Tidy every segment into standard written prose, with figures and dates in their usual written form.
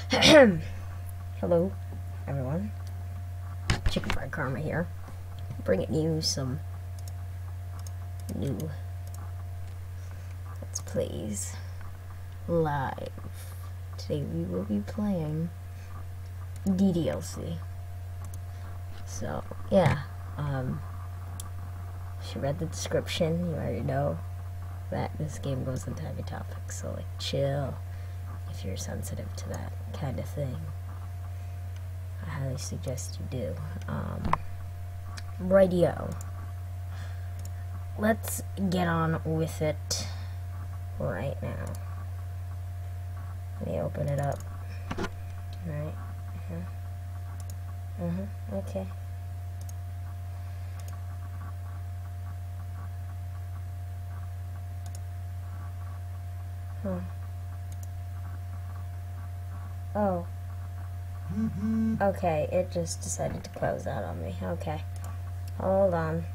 Hello, everyone. Chicken Fried Karma here. Bringing you some new Let's Plays live. Today we will be playing DDLC. So, yeah, if you read the description, you already know that this game goes into heavy topics, so, like, chill if you're sensitive to that kind of thing. I highly suggest you do. Radio. Let's get on with it right now. Let me open it up. Right. Okay. Oh. Okay, it just decided to close out on me. Okay. Hold on.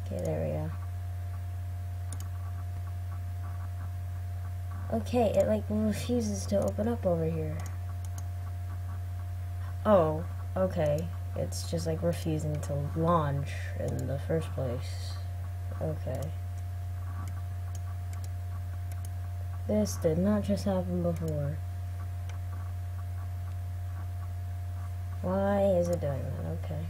Okay, there we go. Okay, it like refuses to open up over here. Oh, okay. It's just like refusing to launch in the first place. Okay. This did not just happen before. Why is it doing that? Okay.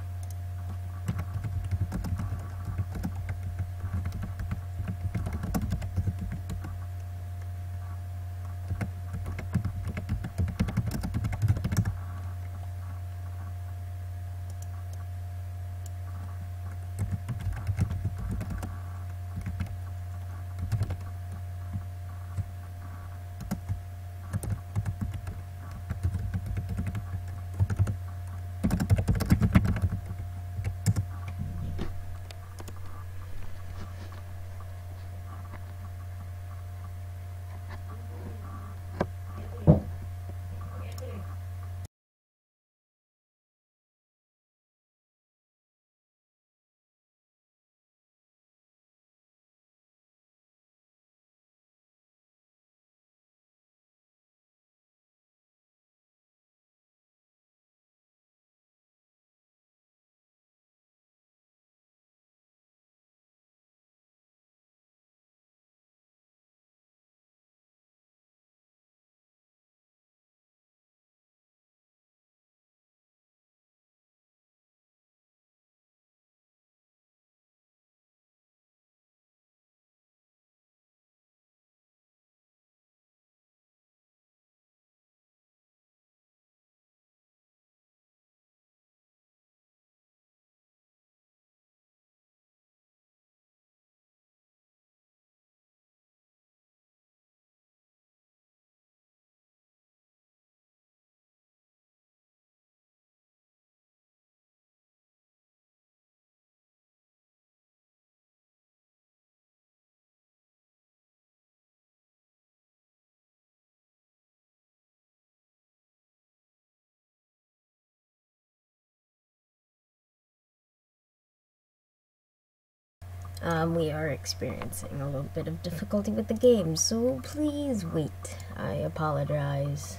We are experiencing a little bit of difficulty with the game, so please wait. I apologize.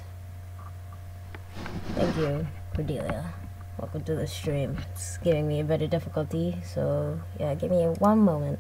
Thank you, Cordelia. Welcome to the stream. It's giving me a bit of difficulty, so yeah, give me one moment.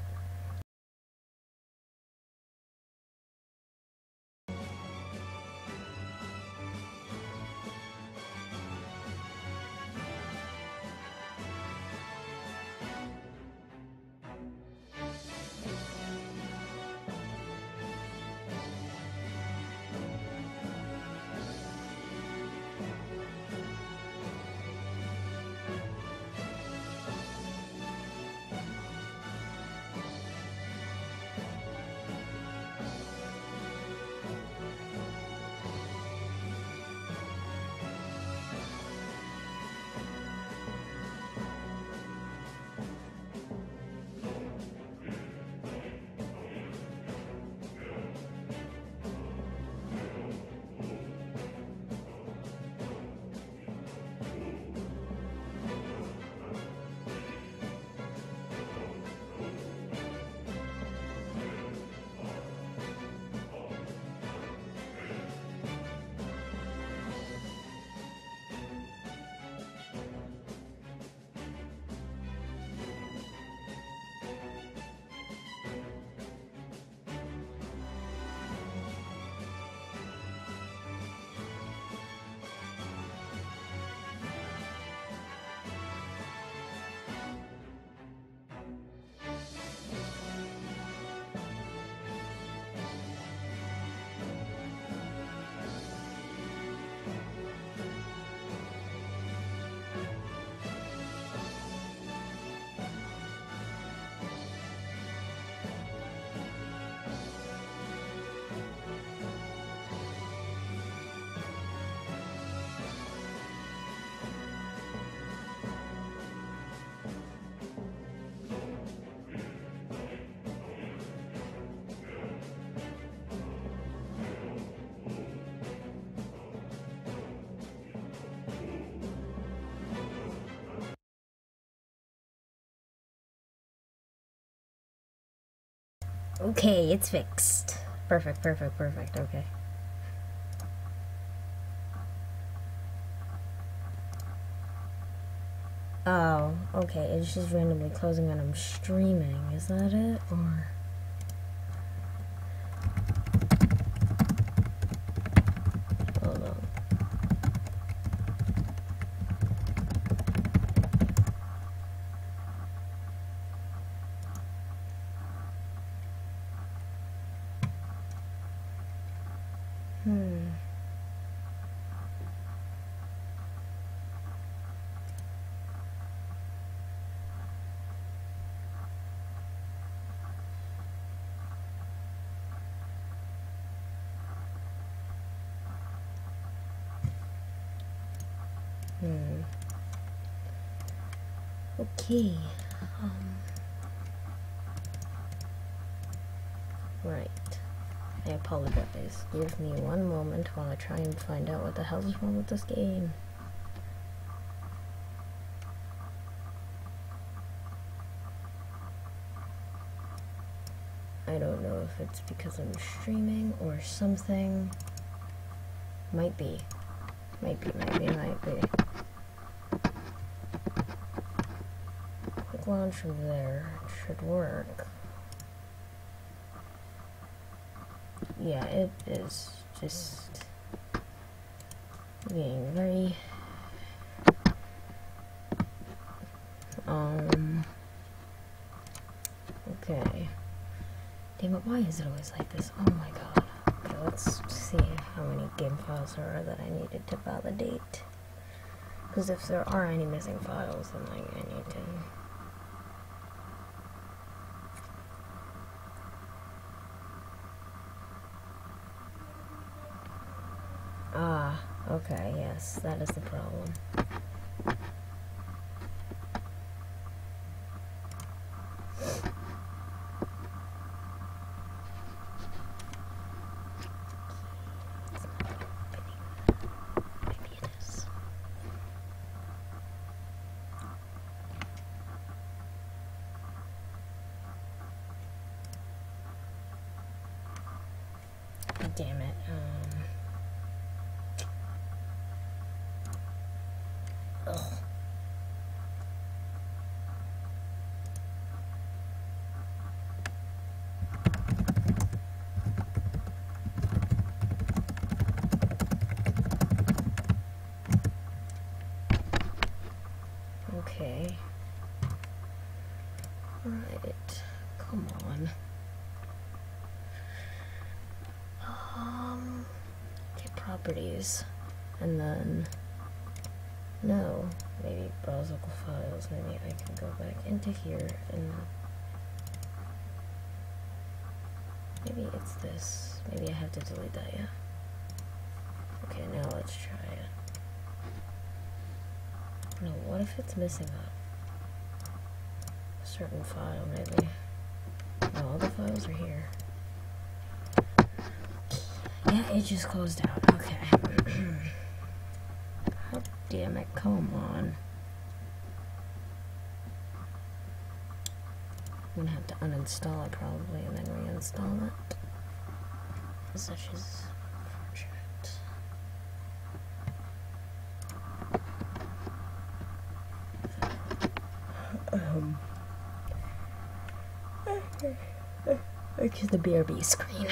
Okay, it's fixed. Perfect, perfect, perfect, okay. Oh, okay, it's just randomly closing when I'm streaming, is that it? Or... hold on. Okay. Right. I apologize. Give me one moment while I try and find out what the hell is wrong with this game. I don't know if it's because I'm streaming or something. Might be. Might be. Quick launch from there should work. Yeah, it is just being very okay. Damn it, why is it always like this? Oh my god. Okay, let's see how many game files there are that I needed to validate. Because if there are any missing files, then like, I need to... Ah, okay, yes, that is the problem. Damn it. Ugh. Okay. Right. Come on. Okay, properties. And then... no. Maybe browse local files. Maybe I can go back into here and... maybe it's this. Maybe I have to delete that, yeah? Okay, now let's try it. No, what if it's missing a certain file, maybe? No, all the files are here. Yeah, it just closed out. Okay. Oh, damn it, come on. I'm gonna have to uninstall it probably and then reinstall it. Such is unfortunate. Which is the BRB screen.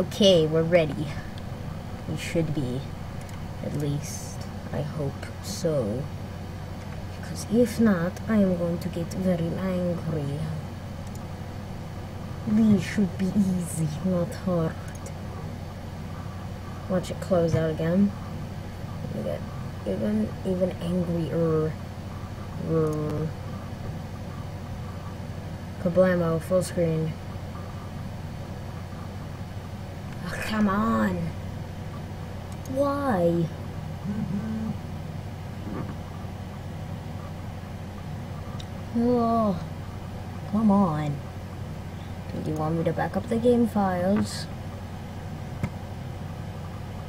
Okay, we're ready. We should be. At least, I hope so. Because if not, I am going to get very angry. These should be easy, not hard. Watch it close out again. We get even angrier. Kablamo, full screen. Oh, come on. Why? Oh, come on. Do you want me to back up the game files?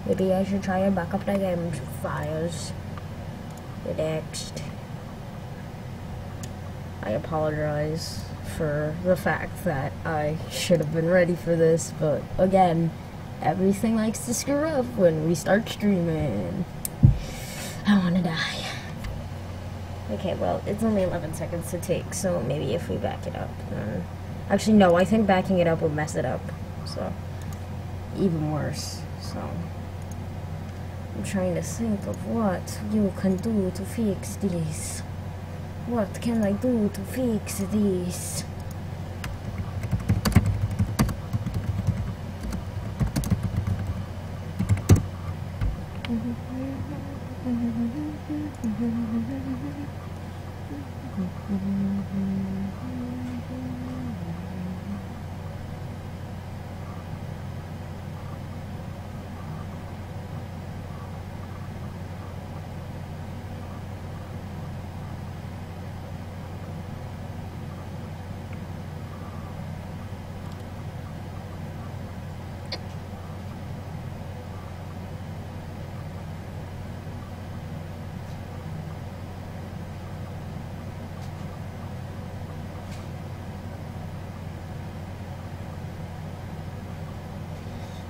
Maybe I should try and back up the game files. Next. I apologize for the fact that I should have been ready for this, but again, everything likes to screw up when we start streaming. I wanna die. Okay, well, it's only 11 seconds to take, so maybe if we back it up. Actually, no, I think backing it up will mess it up, so even worse. So I'm trying to think of what you can do to fix this. What can I do to fix this?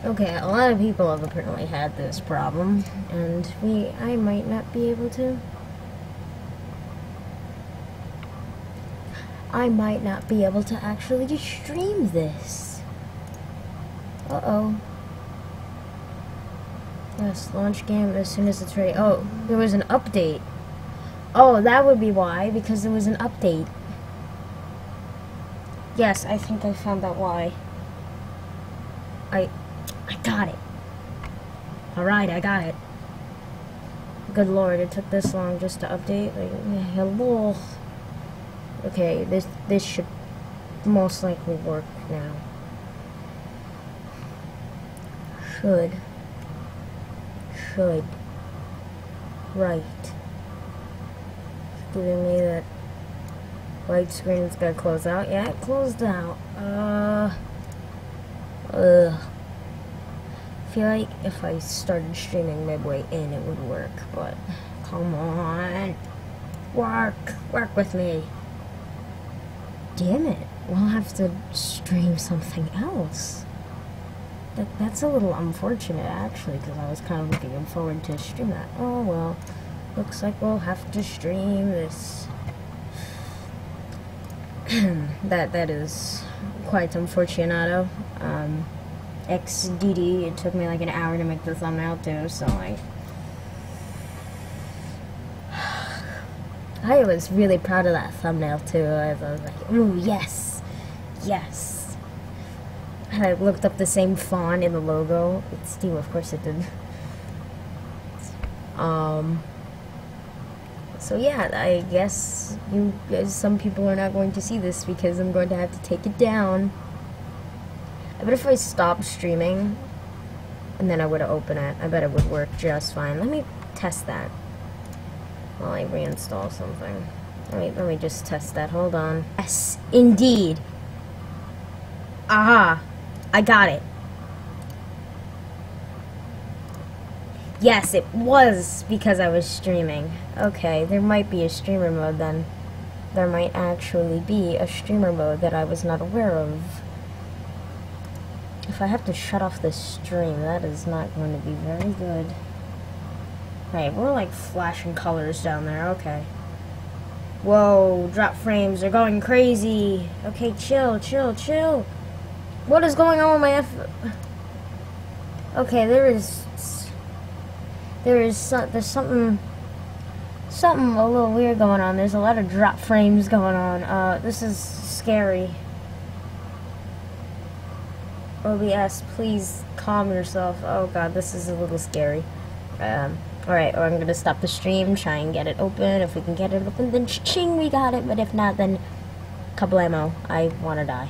Okay, a lot of people have apparently had this problem, and I might not be able to. I might not be able to actually stream this. Uh-oh. Yes, launch game as soon as it's ready. Oh, there was an update. Oh, that would be why, because there was an update. Yes, I think I found out why. I got it. Alright, I got it. Good lord, it took this long just to update. Like, hello. Okay, this should most likely work now. Should. Right. It's giving me that white screen is gonna close out. Yeah, it closed out. I feel like if I started streaming midway in, it would work, but come on. Work with me. Damn it. We'll have to stream something else. That's a little unfortunate, actually, because I was kind of looking forward to stream that. Oh, well. Looks like we'll have to stream this. that is quite unfortunato. XDD, it took me like an hour to make the thumbnail too, so I was really proud of that thumbnail too. I was like, ooh, yes, yes. And I looked up the same font in the logo. It's Steam, of course it did. So yeah, I guess some people are not going to see this because I'm going to have to take it down. I bet if I stopped streaming and then I would open it, I bet it would work just fine. Let me test that while I reinstall something. Let me just test that. Hold on. Yes, indeed. Aha! I got it. Yes, it was because I was streaming. Okay, there might be a streamer mode then. There might actually be a streamer mode that I was not aware of. If I have to shut off the stream, that is not going to be very good. Right, we're like flashing colors down there, okay. Whoa, drop frames are going crazy. Okay, chill. What is going on with my Okay, there's something a little weird going on. There's a lot of drop frames going on. This is scary. OBS, please calm yourself. Oh god, this is a little scary. Alright, I'm gonna stop the stream, try and get it open. If we can get it open, then ching, we got it. But if not, then kablamo. I wanna die.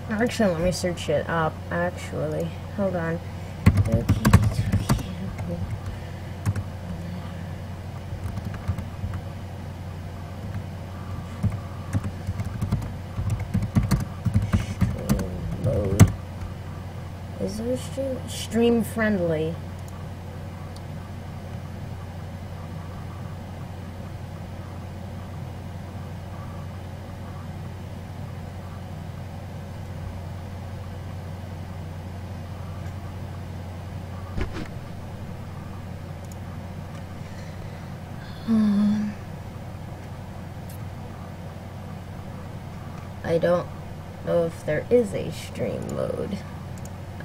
Actually, let me search it up. Actually, hold on. Doki Doki. Stream mode. Is there a stream friendly? I don't know if there is a stream mode.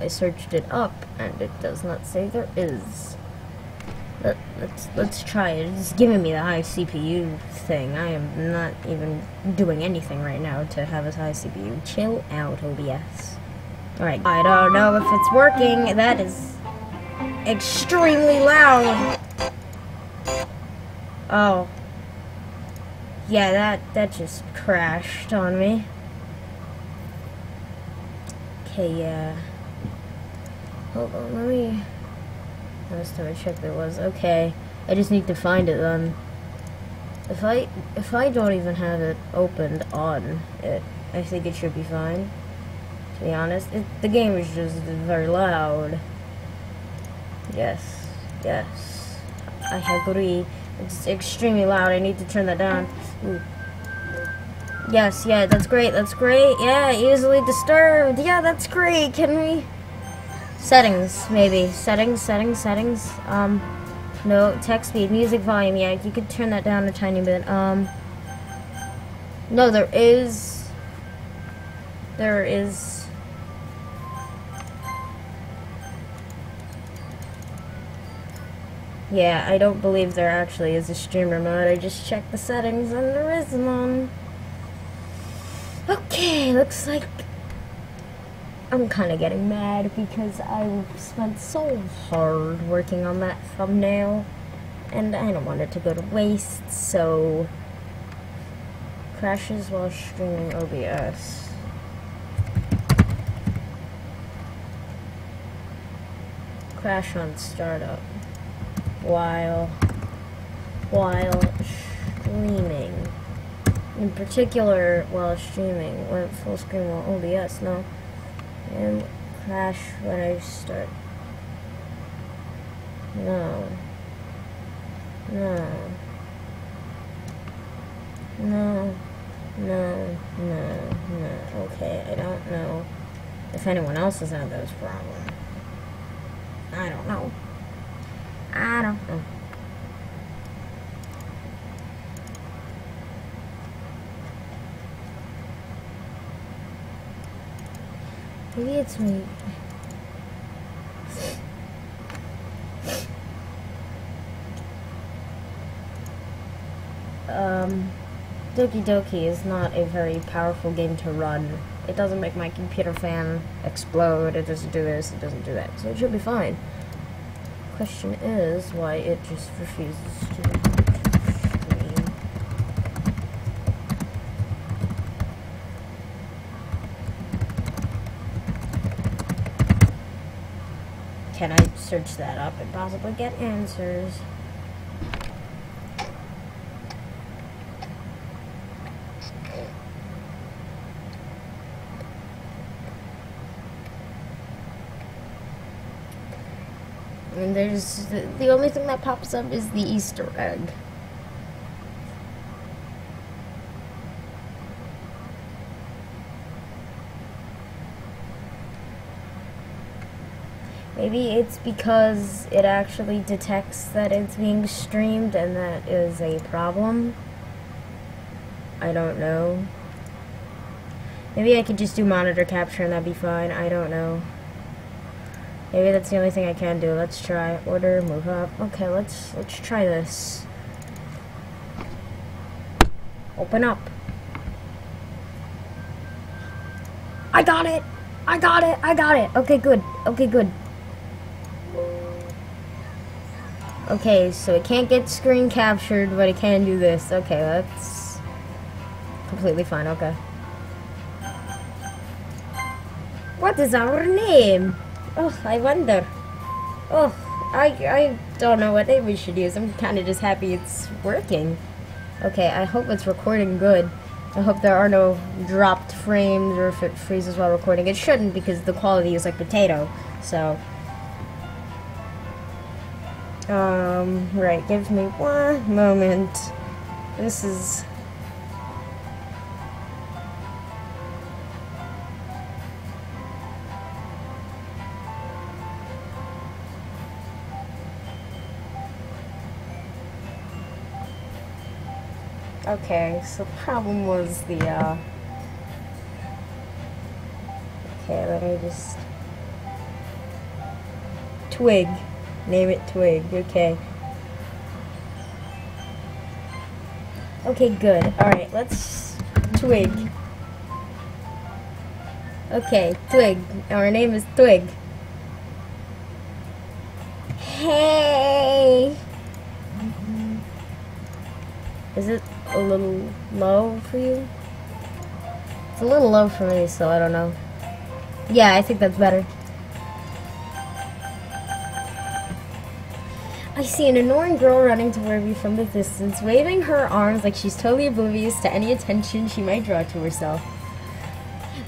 I searched it up and it does not say there is. Let's try it. It's giving me the high CPU thing. I am not even doing anything right now to have a high CPU. Chill out, OBS. Alright, I don't know if it's working. That is extremely loud. Oh. Yeah, that just crashed on me. Okay, yeah. Hold on, let me... Last time I checked there was. Okay. I just need to find it then. If I don't even have it opened on it, I think it should be fine. To be honest. The game is just very loud. Yes. Yes. I agree. It's extremely loud. I need to turn that down. Ooh. Yes, yeah, that's great, that's great. Yeah, easily disturbed. Yeah, that's great. Can we... Settings, maybe. Settings. No, text speed, music volume. Yeah, you could turn that down a tiny bit. No, there is... Yeah, I don't believe there actually is a streamer mode. I just checked the settings and there is none. Okay, looks like I'm kind of getting mad because I spent so hard working on that thumbnail and I don't want it to go to waste, so crashes while streaming OBS. Crash on startup while streaming. In particular, while streaming, when full screen while OBS, no. And crash when I start. No. Okay, I don't know if anyone else has had those problems. I don't know. Maybe it's me. Doki Doki is not a very powerful game to run. It doesn't make my computer fan explode, it doesn't do this, it doesn't do that, so it should be fine. Question is why it just refuses to stream. Can I search that up and possibly get answers? And there's the only thing that pops up is the Easter egg. Maybe it's because it actually detects that it's being streamed and that is a problem. I don't know. Maybe I could just do monitor capture and that'd be fine. I don't know. Maybe that's the only thing I can do. Let's try. Order, move up. Okay, let's try this. Open up. I got it! I got it! I got it! Okay, good. Okay, good. Okay, so it can't get screen captured, but it can do this. Okay, that's completely fine. Okay. What is our name? Oh, I wonder. Oh, I don't know what name we should use. I'm kind of just happy it's working. Okay, I hope it's recording good. I hope there are no dropped frames or if it freezes while recording. It shouldn't because the quality is like potato. So, right, give me one moment. This is... Okay, so the problem was the, okay, let me just... Twig. Name it Twig, okay. Okay, good. Alright, let's... Twig. Okay, Twig. Our name is Twig. Hey! Is it a little low for you? It's a little low for me, so I don't know. Yeah, I think that's better. I see an annoying girl running toward me from the distance, waving her arms like she's totally oblivious to any attention she might draw to herself.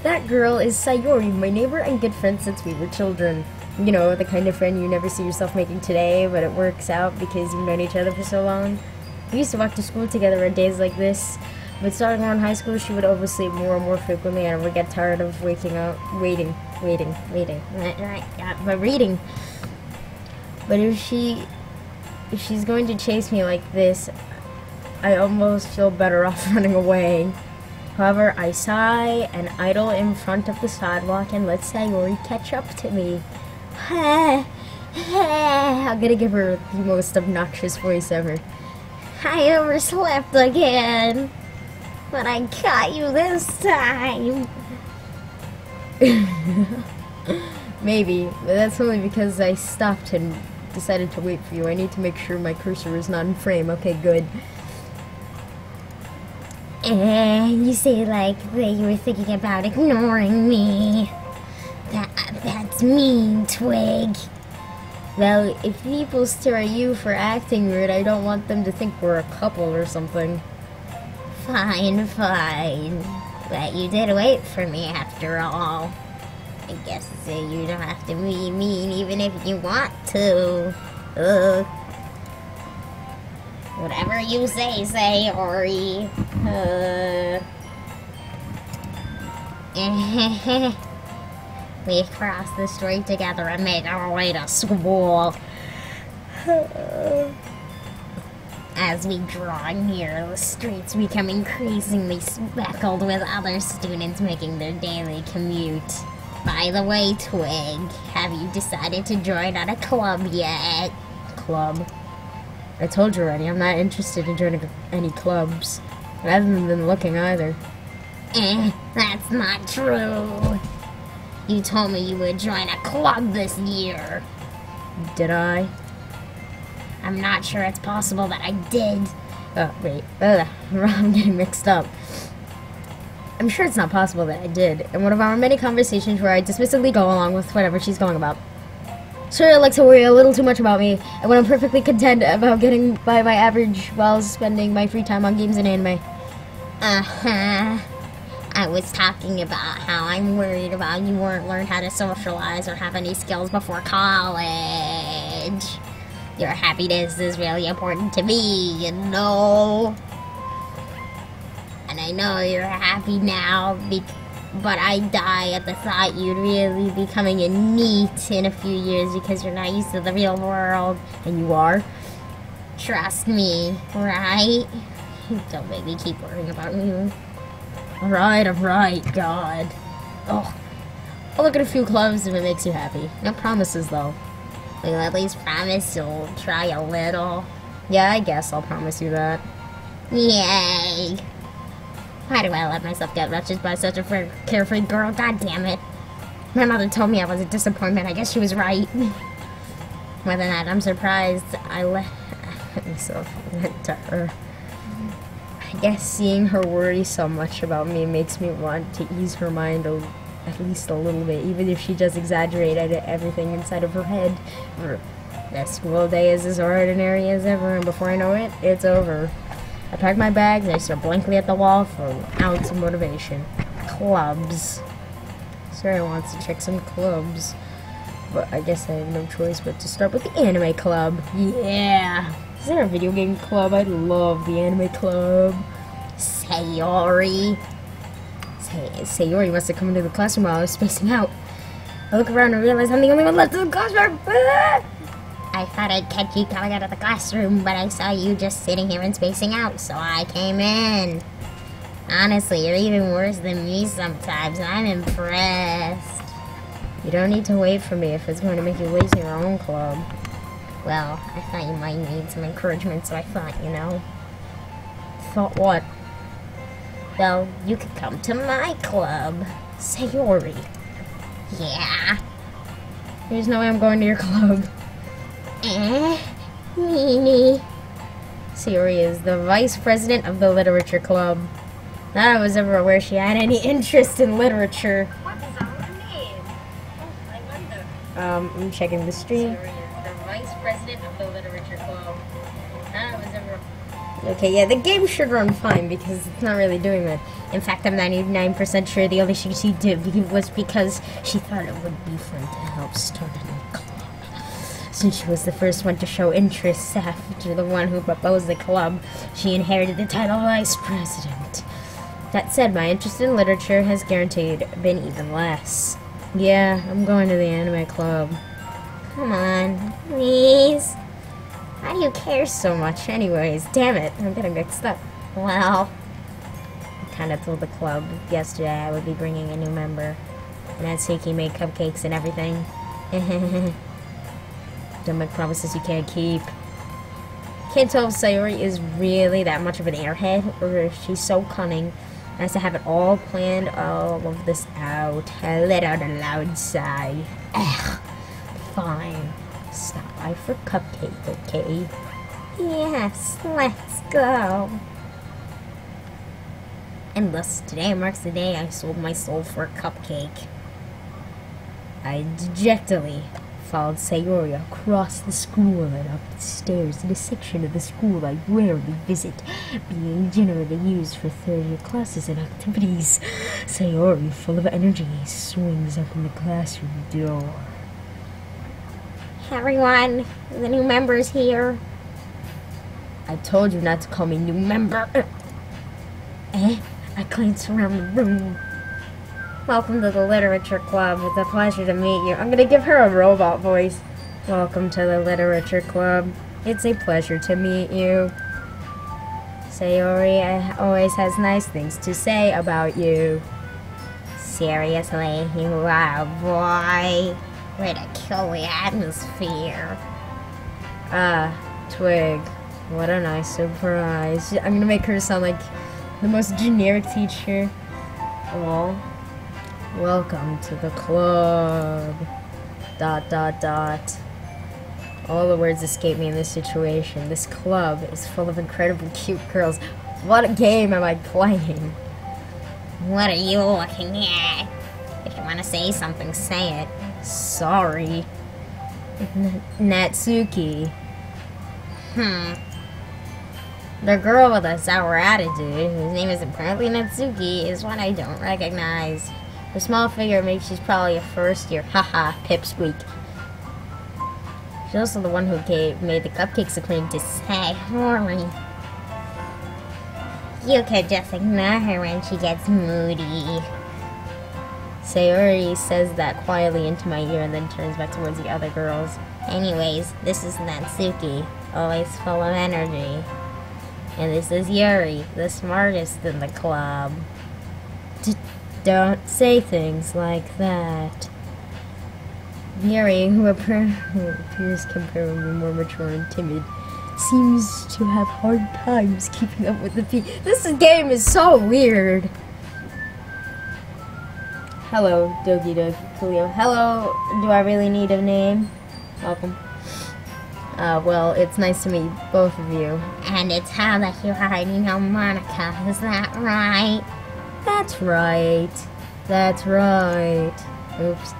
That girl is Sayori, my neighbor and good friend since we were children. You know, the kind of friend you never see yourself making today, but it works out because you've known each other for so long. We used to walk to school together on days like this, but starting around high school, she would oversleep more and more frequently, and I would get tired of waking up, waiting. By reading. But if she's going to chase me like this, I almost feel better off running away. However, I sigh and idle in front of the sidewalk and let Sayori catch up to me. I'm gonna give her the most obnoxious voice ever. I overslept again, but I caught you this time. Maybe, but that's only because I stopped and decided to wait for you. I need to make sure my cursor is not in frame. Okay, good. You say like that you were thinking about ignoring me. That's mean, Twig. Well, if people stare at you for acting rude, I don't want them to think we're a couple or something. Fine. But you did wait for me after all. I guess you don't have to be mean even if you want to. Whatever you say, Sayori. We cross the street together and make our way to school. As we draw near, the streets become increasingly speckled with other students making their daily commute. By the way, Twig, have you decided to join on a club yet? Club? I told you already, I'm not interested in joining any clubs. I haven't been looking either. That's not true. You told me you would join a club this year. Did I? I'm not sure it's possible that I did. Oh, wait. I'm getting mixed up. I'm sure it's not possible that I did. In one of our many conversations where I dismissively go along with whatever she's going about. Sure, I like to worry a little too much about me, and when I'm perfectly content about getting by my average while spending my free time on games and anime. I was talking about how I'm worried about you won't learn how to socialize or have any skills before college. Your happiness is really important to me, you know. And I know you're happy now, but I die at the thought you'd really be becoming a NEET in a few years because you're not used to the real world. And you are. Trust me, right? Don't make me keep worrying about you. Alright, God. Oh, I'll look at a few clubs if it makes you happy. No promises, though. Will you at least promise you'll try a little? Yeah, I guess I'll promise you that. Yay! Why do I let myself get wretched by such a carefree girl? God damn it. My mother told me I was a disappointment. I guess she was right. More than that, I'm surprised I let myself went to her. I guess seeing her worry so much about me makes me want to ease her mind at least a little bit, even if she just exaggerated everything inside of her head. The school day is as ordinary as ever, and before I know it, it's over. I pack my bags and I stare blankly at the wall for an ounce of motivation. Clubs. Sarah wants to check some clubs, but I guess I have no choice but to start with the anime club. Yeah! Is there a video game club? I love the anime club. Sayori. Sayori wants to come into the classroom while I was spacing out. I look around and realize I'm the only one left in the classroom. I thought I'd catch you coming out of the classroom, but I saw you just sitting here and spacing out, so I came in. Honestly, you're even worse than me sometimes, and I'm impressed. You don't need to wait for me if it's going to make you lose your own club. Well, I thought you might need some encouragement, so I thought, you know. Thought what? Well, you could come to my club. Sayori. Yeah. There's no way I'm going to your club. Meanie. Sayori is the vice president of the literature club. Not I was ever aware she had any interest in literature. What does our name? Oh, I wonder. I'm checking the stream. Sayori is the vice president of the literature club. Not I was ever. Okay, yeah, the game should run fine because it's not really doing that. In fact, I'm 99% sure the only thing she did was because she thought it would be fun to help start a new club. Since she was the first one to show interest after the one who proposed the club, she inherited the title of vice president. That said, my interest in literature has guaranteed been even less. Yeah, I'm going to the anime club. Come on, please. Why do you care so much anyways? Damn it, I'm getting mixed up. Well, I kinda told the club yesterday I would be bringing a new member. And Natsuki made cupcakes and everything. Don't make promises you can't keep. Can't tell if Sayori is really that much of an airhead, or if she's so cunning as to have it all planned all of this out. I let out a loud sigh. Ugh. Fine. Stop by for cupcake, okay? yes, let's go. And thus, today marks the day I sold my soul for a cupcake. I dejectedly followed Sayori across the school and up the stairs in a section of the school I rarely visit, being generally used for third-year classes and activities. Sayori, full of energy, swings open the classroom door. Everyone, the new member's here. I told you not to call me new member. I glanced around the room. Welcome to the Literature Club. It's a pleasure to meet you. I'm gonna give her a robot voice. Welcome to the Literature Club. It's a pleasure to meet you. Sayori always has nice things to say about you. Seriously, you are a boy. Way to kill the atmosphere. Twig. What a nice surprise. I'm gonna make her sound like the most generic teacher. Oh. Welcome to the club. ... All the words escape me in this situation. This club is full of incredibly cute girls. What a game am I playing? What are you looking at? If you want to say something, say it. Sorry. Natsuki. The girl with a sour attitude, whose name is apparently Natsuki, is one I don't recognize. Her small figure makes she's probably a first year. Haha, pipsqueak. She's also the one who made the cupcakes acclaim to Sayori. You could just ignore her when she gets moody. Sayori says that quietly into my ear and then turns back towards the other girls. Anyways, this is Natsuki, always full of energy. And this is Yuri, the smartest in the club. don't say things like that. Yuri, who appears comparatively more mature and timid, seems to have hard times keeping up with the peep. This game is so weird. Hello, Doki Doki. Hello, do I really need a name? Welcome. Well, it's nice to meet both of you. And it's how that you already know Monika, is that right? That's right. That's right. Oops.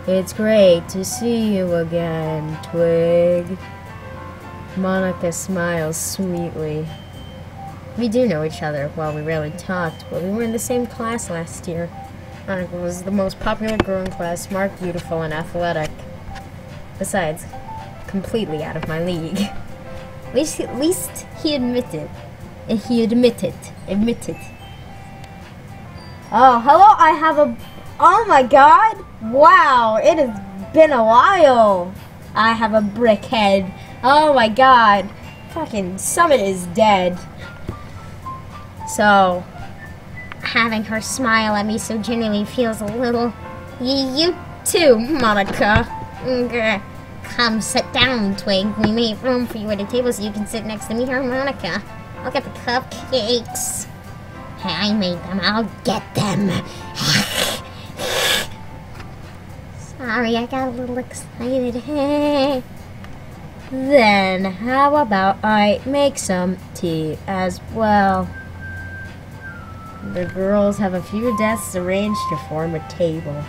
It's great to see you again, Twig. Monika smiles sweetly. We do know each other. Well, we rarely talked, but we were in the same class last year. Monika was the most popular girl in class, smart, beautiful, and athletic. Besides, completely out of my league. At least he admitted. Admitted. Oh, hello, I have a... Oh my god! Wow, it has been a while. I have a brick head. Oh my god. Fucking Summit is dead. So, having her smile at me so genuinely feels a little... You too, Monika. Come sit down, Twig. We made room for you at a table so you can sit next to me here, Monika. I'll get the cupcakes. Hey, I made them. I'll get them. Sorry, I got a little excited. Hey. Then, how about I make some tea as well? The girls have a few desks arranged to form a table.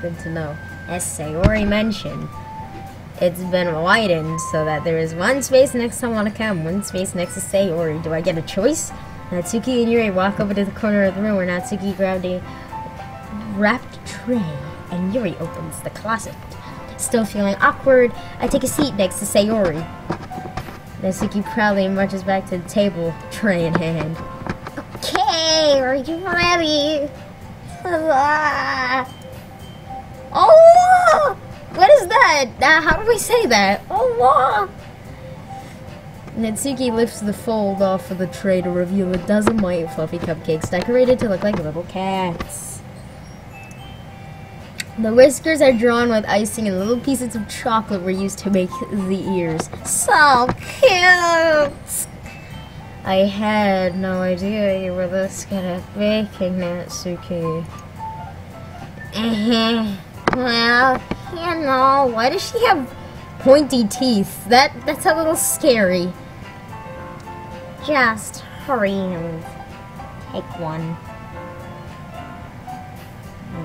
Good to know. As Sayori mentioned, it's been widened so that there is one space next to Monika and one space next to Sayori. Do I get a choice? Natsuki and Yuri walk over to the corner of the room where Natsuki grabbed a wrapped tray and Yuri opens the closet. Still feeling awkward, I take a seat next to Sayori. Natsuki proudly marches back to the table, tray in hand. Okay, are you ready? Oh! What is that? How do we say that? Oh! Natsuki lifts the fold off of the tray to reveal a dozen white fluffy cupcakes decorated to look like little cats. The whiskers are drawn with icing and little pieces of chocolate were used to make the ears. So cute! I had no idea you were this good at baking, Natsuki. Well, you know, why does she have pointy teeth? That's a little scary. Just hurry and take one.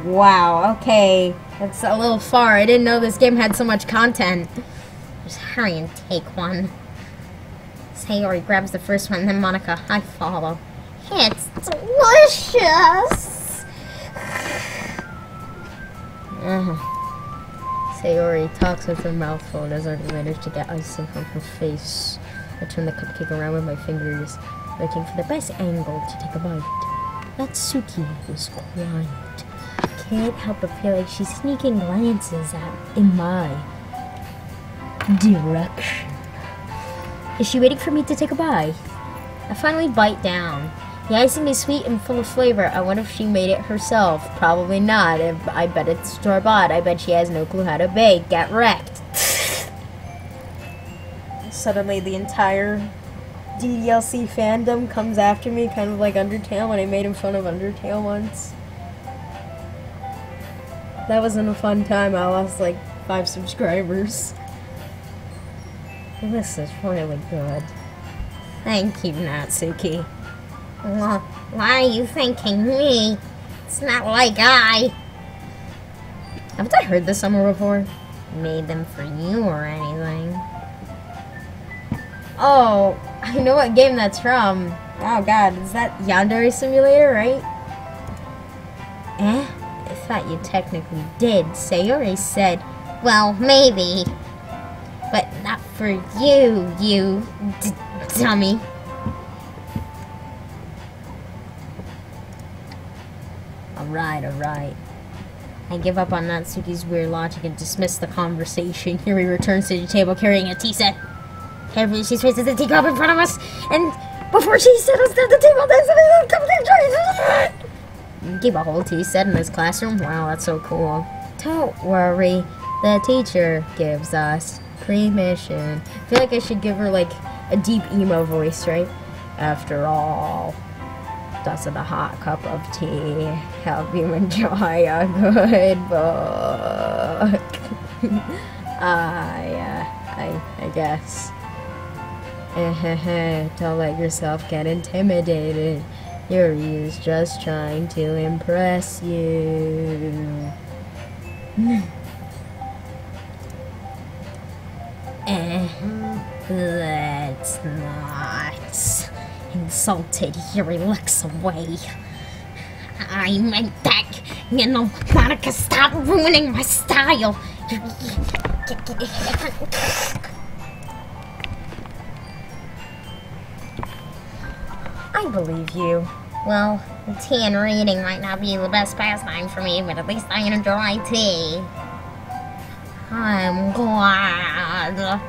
Wow, okay. That's a little far. I didn't know this game had so much content. Just hurry and take one. Sayori grabs the first one, then Monika, I follow. It's delicious! Sayori talks with her mouth full and has already managed to get icing from her face. I turn the cupcake around with my fingers, looking for the best angle to take a bite. Natsuki is quiet. Can't help but feel like she's sneaking glances in my direction. Is she waiting for me to take a bite? I finally bite down. The icing is sweet and full of flavor. I wonder if she made it herself. Probably not. I bet it's store-bought. I bet she has no clue how to bake. Get wrecked. Suddenly the entire DDLC fandom comes after me, kind of like Undertale when I made fun of Undertale once. That wasn't a fun time. I lost like 5 subscribers. This is really good. Thank you, Natsuki. Well, why are you thanking me? It's not like I... Haven't I heard this somewhere before? Made them for you or anything. Oh, I know what game that's from. Oh god, is that Yandere Simulator, right? I thought you technically did. Sayori said, well, maybe. But not for you, you dummy. Alright. I give up on Natsuki's weird logic and dismiss the conversation. Yuri returns to the table carrying a tea set. Carefully, she raises the teacup in front of us and before she settles down the table, keep a whole tea set in this classroom? Wow, that's so cool. Don't worry, the teacher gives us permission. I feel like I should give her like a deep emo voice, right? After all, doesn't a hot cup of tea help you enjoy a good book? I guess. Don't let yourself get intimidated. Yuri is just trying to impress you. Let's not. Insulted, Yuri looks away. I meant that. You know, Monika, stop ruining my style. I believe you. Well, tea and reading might not be the best pastime for me, but at least I enjoy tea. I'm glad.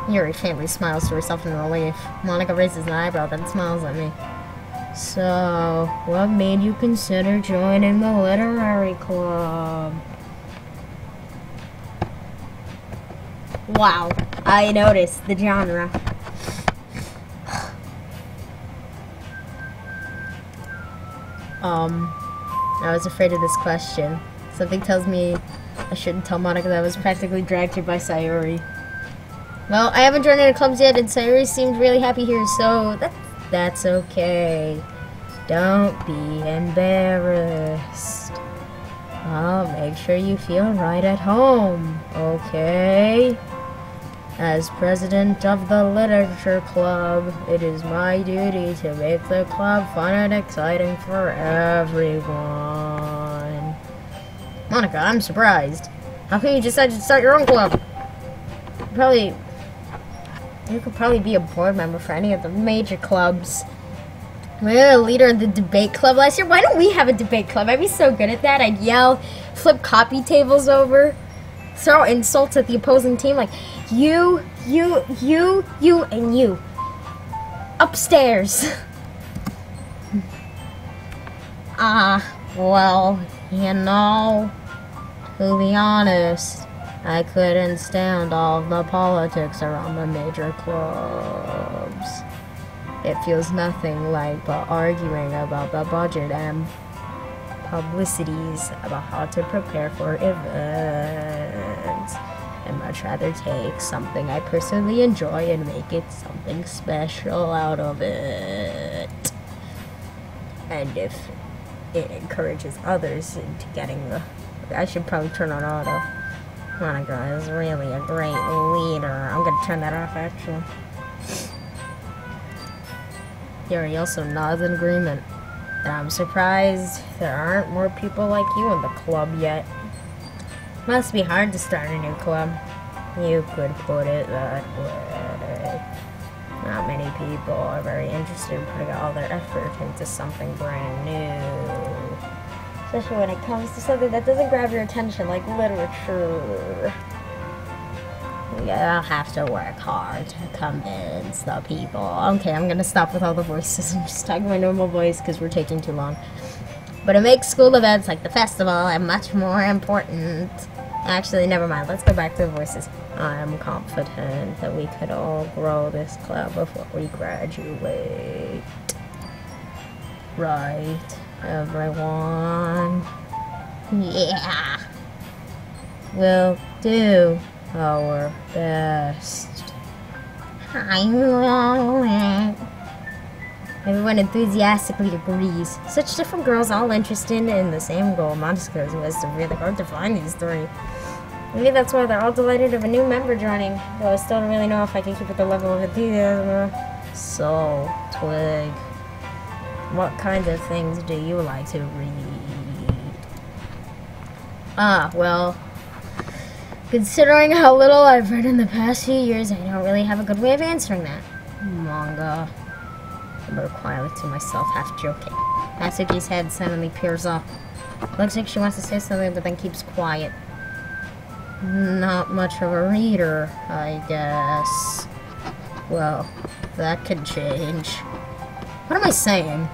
Yuri faintly smiles to herself in relief. Monika raises an eyebrow, then smiles at me. So, what made you consider joining the literary club? Wow, I noticed the genre. I was afraid of this question. Something tells me I shouldn't tell Monika that I was practically dragged here by Sayori. Well, I haven't joined any clubs yet, and Sayori seemed really happy here, so that's okay. Don't be embarrassed. I'll make sure you feel right at home, okay? As president of the literature club, it is my duty to make the club fun and exciting for everyone. Monika, I'm surprised. How come you decided to start your own club? You could probably be a board member for any of the major clubs. We were a leader in the debate club last year. Why don't we have a debate club? I'd be so good at that. I'd yell, flip copy tables over, throw insults at the opposing team like, you, and you. Upstairs. Well, you know, to be honest, I couldn't stand all of the politics around the major clubs. It feels nothing like but arguing about the budget and publicities about how to prepare for events. I'd much rather take something I personally enjoy and make it something special out of it. And if it encourages others into getting the... I should probably turn on auto. Monika is really a great leader. I'm gonna turn that off, actually. Yuri also nods in agreement. And I'm surprised there aren't more people like you in the club yet. Must be hard to start a new club. You could put it that way. Not many people are very interested in putting all their effort into something brand new. Especially when it comes to something that doesn't grab your attention, like literature. I'll have to work hard to convince the people. Okay, I'm gonna stop with all the voices and just talk my normal voice because we're taking too long. But it makes school events like the festival and much more important. Actually, never mind. Let's go back to the voices. I'm confident that we could all grow this club before we graduate. Right, everyone? Yeah. We'll do our best. I will. Everyone enthusiastically agrees. Such different girls all interested in the same goal. Monika's was really hard to find these three. Maybe that's why they're all delighted of a new member joining, though I still don't really know if I can keep up the level of enthusiasm. So, Twig, what kinds of things do you like to read? Well, considering how little I've read in the past few years, I don't really have a good way of answering that. Manga. I mutter quietly to myself, half joking. Natsuki's head suddenly peers up. Looks like she wants to say something, but then keeps quiet. Not much of a reader, I guess. Well, That could change. What am I saying?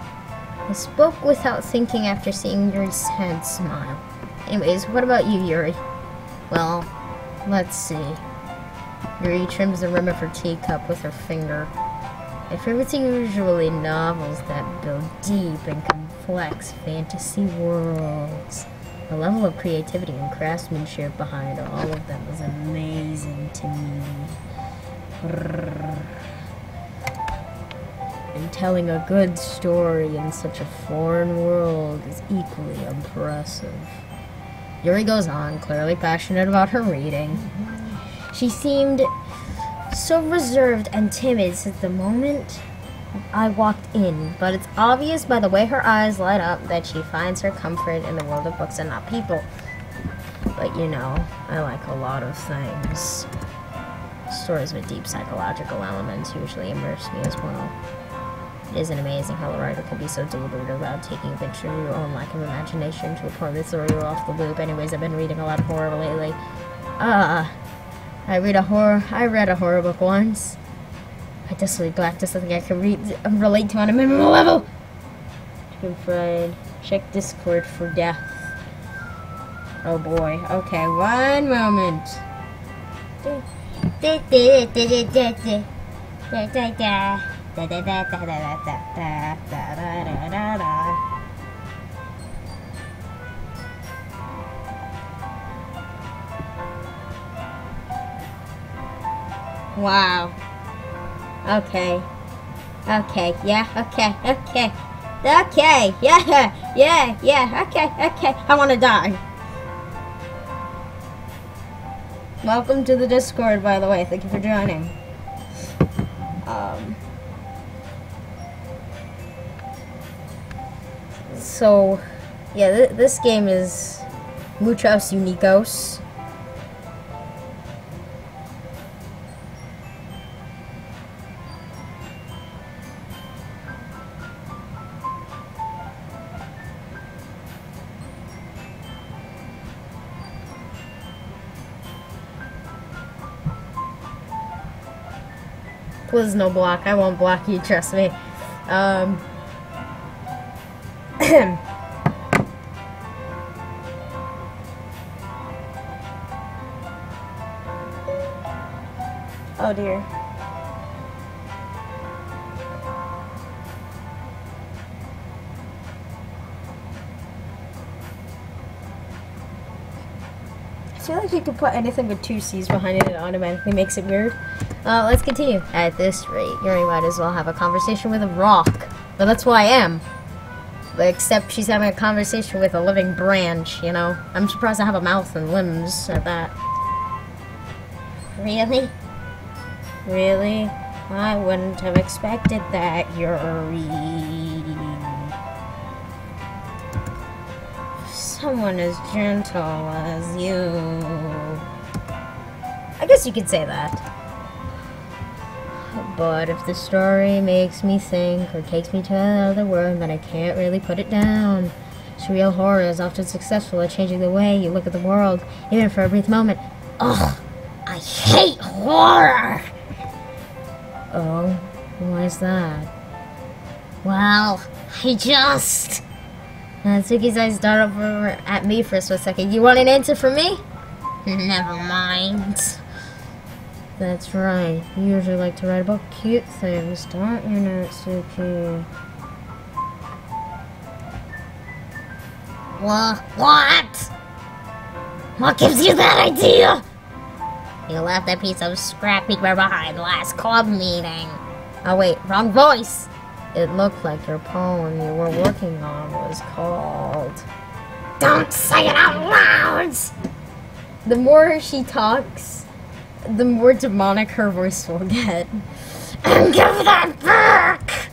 I spoke without thinking after seeing Yuri's sad smile. Anyways, what about you, Yuri? Well, let's see. Yuri trims the rim of her teacup with her finger. My favorites are usually novels that build deep and complex fantasy worlds. The level of creativity and craftsmanship behind all of them is amazing to me. And telling a good story in such a foreign world is equally impressive. Yuri goes on, clearly passionate about her reading. She seemed so reserved and timid since the moment I walked in, but it's obvious by the way her eyes light up that she finds her comfort in the world of books and not people. But you know, I like a lot of things. Stories with deep psychological elements usually immerse me as well. It isn't amazing how the writer can be so deliberate about taking advantage of your own lack of imagination to a point that throws you off the loop. Anyways, I've been reading a lot of horror lately. I read a horror book once. I desperately blacked to something I can relate to on a minimal level. Too afraid. Check Discord for death. Oh boy. Okay, one moment. Wow. Okay. Okay, yeah, okay, okay. Okay, yeah, okay. I wanna die. Welcome to the Discord, by the way. Thank you for joining. So, yeah, this game is Muchos Unicos. Please no block. I won't block you, trust me. Oh dear. I feel like you could put anything with 2 C's behind it, it automatically makes it weird. Let's continue. At this rate, Yuri might as well have a conversation with a rock. But that's who I am. But except she's having a conversation with a living branch, you know? I'm surprised I have a mouth and limbs at that. Really? Really? I wouldn't have expected that, Yuri. Someone as gentle as you. I guess you could say that. But if the story makes me think or takes me to another world, then I can't really put it down. Surreal horror is often successful at changing the way you look at the world, even for a brief moment. Ugh! I hate horror! Oh, why is that? Well, I just... Natsuki's eyes dart over at me for a split second. You want an answer from me? Never mind. That's right. You usually like to write about cute things, don't you, Natsuki? What? What gives you that idea? You left that piece of scrap paper behind last club meeting. Oh wait, wrong voice. It looked like your poem you were working on was called... Don't say it out loud! The more she talks, the more demonic her voice will get. And give that back!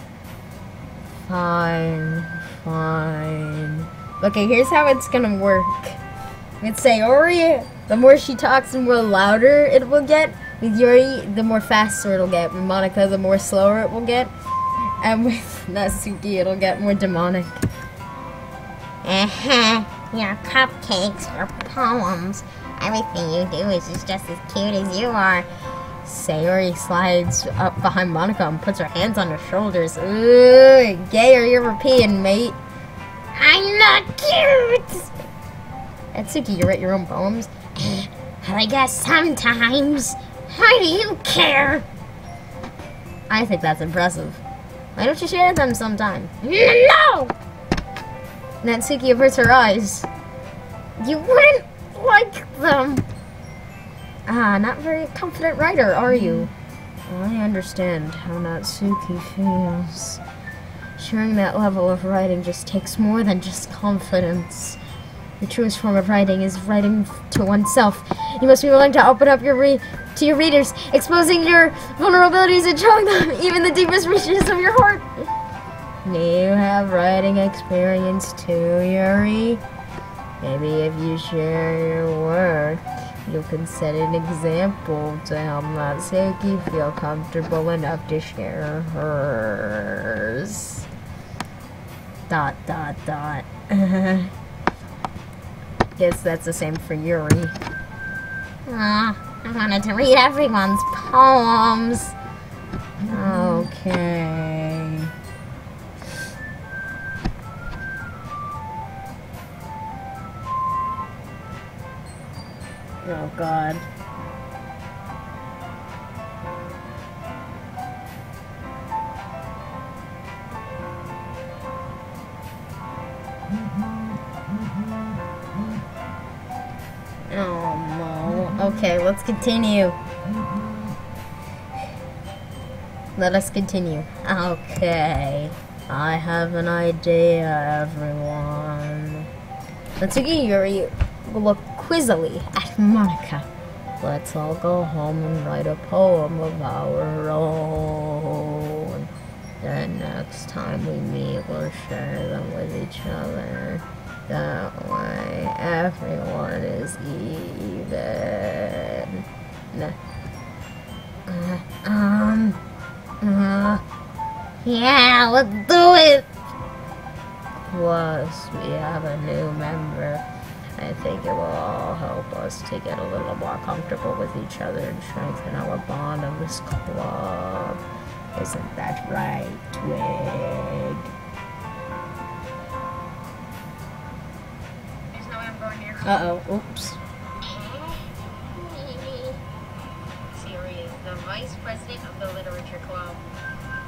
Fine. Okay, here's how it's gonna work. With Sayori, the more she talks, the more louder it will get. With Yuri, the more faster it'll get. With Monika, the more slower it will get. And with Natsuki, it'll get more demonic. Your cupcakes, your poems, everything you do is just as cute as you are. Sayori slides up behind Monika and puts her hands on her shoulders. Ooh, gay or European, mate? I'm not cute! Natsuki, you write your own poems? I guess sometimes. Why do you care? I think that's impressive. Why don't you share them sometime? No! Natsuki averts her eyes. You wouldn't like them. Ah, not very confident writer, are you? Well, I understand how Natsuki feels. Sharing that level of writing just takes more than just confidence. The truest form of writing is writing to oneself. You must be willing to open up to your readers, exposing your vulnerabilities and showing them even the deepest reaches of your heart. Do you have writing experience too, Yuri? Maybe if you share your work, you can set an example to help Natsuki feel comfortable enough to share hers. ... Guess that's the same for Yuri. I wanted to read everyone's poems. Okay. Oh God. Oh no. Okay, let's continue. Let us continue. Okay. I have an idea, everyone. Natsuki and Yuri look quizzily at Monika. Let's all go home and write a poem of our own. Then next time we meet, we'll share them with each other. That way, everyone is even. Yeah, let's do it! Plus, we have a new member. I think it will all help us to get a little more comfortable with each other and strengthen our bond of this club. Isn't that right, Twig? Uh-oh, oops. Sayori is the vice president of the literature club.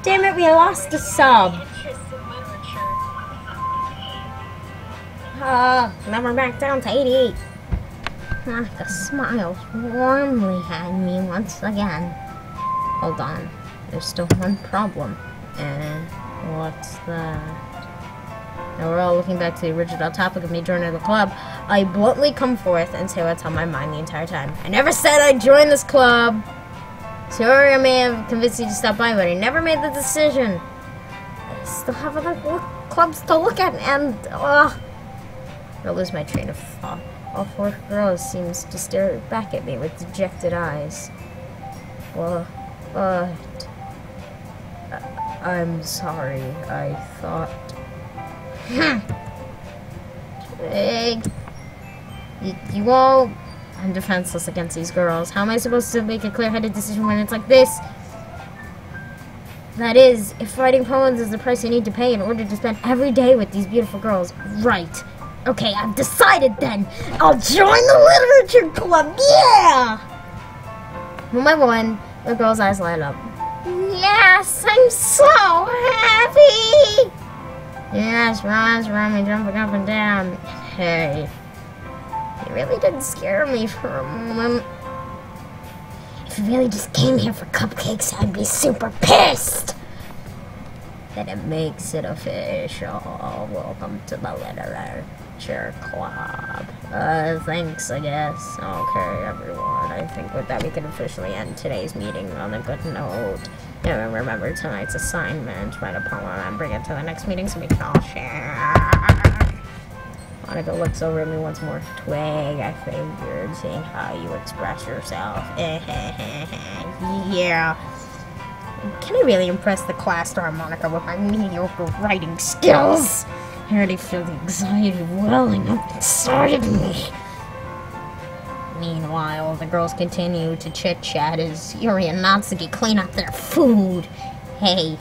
Damn it, we lost a sub. Interest in literature. Now we're back down to 88. Monika smiles warmly at me once again. Hold on, there's still one problem. And what's that? Now we're all looking back to the original topic of me joining the club. I bluntly come forth and say what's on my mind the entire time. I never said I'd join this club. Sorry, I may have convinced you to stop by, but I never made the decision. I still have other clubs to look at, and I lose my train of thought. All four girls seems to stare back at me with dejected eyes. Well, but I'm sorry. I thought. Twig. You all... I'm defenseless against these girls. How am I supposed to make a clear-headed decision when it's like this? That is, if writing poems is the price I need to pay in order to spend every day with these beautiful girls. Right. Okay, I've decided then. I'll join the literature club. Yeah! One by one, the girl's eyes light up. Yes, I'm so happy! Yes, Ron's me jumping up and down. Hey. You really did scare me for a moment. If you really just came here for cupcakes, I'd be super pissed! Then it makes it official. Welcome to the literature club. Thanks, I guess. Okay, everyone. I think with that we can officially end today's meeting on a good note. And remember tonight's assignment. Write a poem and bring it to the next meeting so we can all share. Monika looks over at me once more. Twig, I figured, seeing how you express yourself. Yeah. Can I really impress the class star Monika with my mediocre writing skills? I already feel the anxiety welling up inside of me. Meanwhile, the girls continue to chit-chat as Yuri and Natsuki clean up their food. Hey,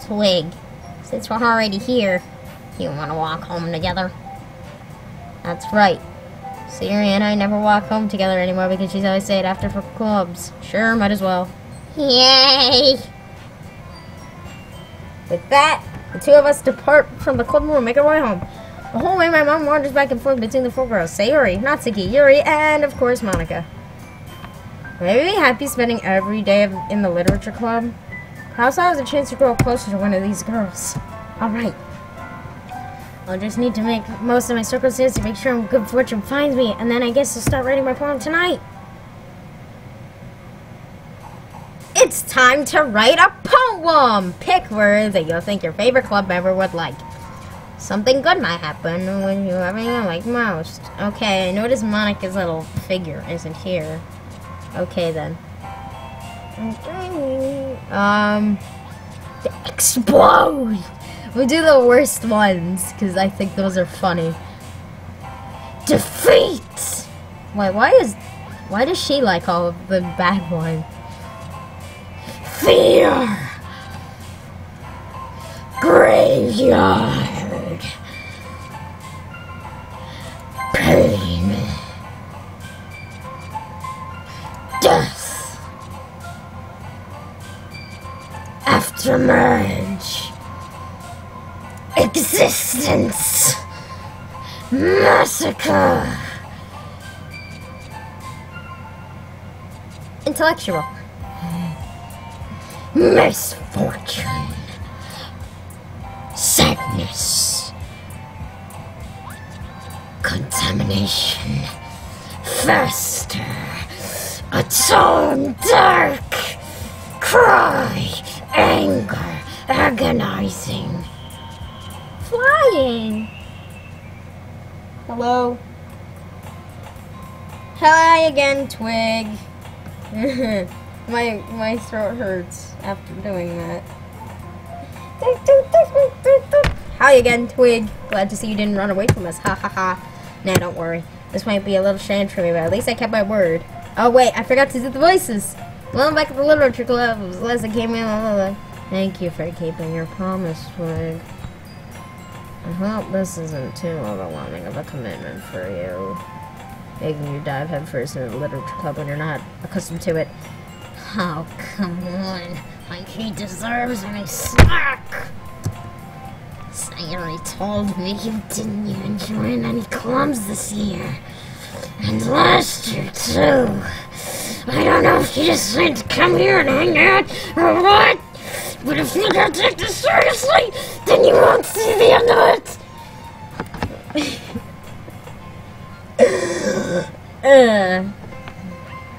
Twig, since we're already here, you want to walk home together? That's right. Sayori and I never walk home together anymore because she's always stayed after for clubs. Sure, might as well. Yay! With that, the two of us depart from the club room and make our way home. The whole way, my mom wanders back and forth between the four girls, Sayori, Natsuki, Yuri, and, of course, Monika. Will I be happy spending every day in the literature club? I also have the chance to grow closer to one of these girls. Alright. I'll just need to make most of my circumstances to make sure good fortune finds me, and then I guess I'll start writing my poem tonight. It's time to write a poem! Pick words that you'll think your favorite club member would like. Something good might happen when you having a like most. Okay, I notice Monika's little figure isn't here. Okay then. Explode! We'll do the worst ones, because I think those are funny. Defeat! Wait, why does she like all of the bad ones? Fear! Graveyard! Pain! Death! Aftermerge! Existence! Massacre! Intellectual. Misfortune. Sadness. Contamination. Faster. Atone dark. Cry. Anger. Agonizing. Flying. Hello. Hi again, Twig. My throat hurts after doing that. Hi again, Twig. Glad to see you didn't run away from us. Ha ha ha. Nah, don't worry. This might be a little strange for me, but at least I kept my word. Oh wait, I forgot to do the voices. Well, back at the literature club. It was Leslie came in. Thank you for keeping your promise, Twig. I hope this isn't too overwhelming of a commitment for you. Making you dive headfirst into the literature club when you're not accustomed to it. Oh, come on. Like he deserves any slack. Sayori told me you didn't even join any clubs this year. And last year, too. I don't know if you just wanted to come here and hang out or what. But if you don't take this seriously, then you won't see the end of it.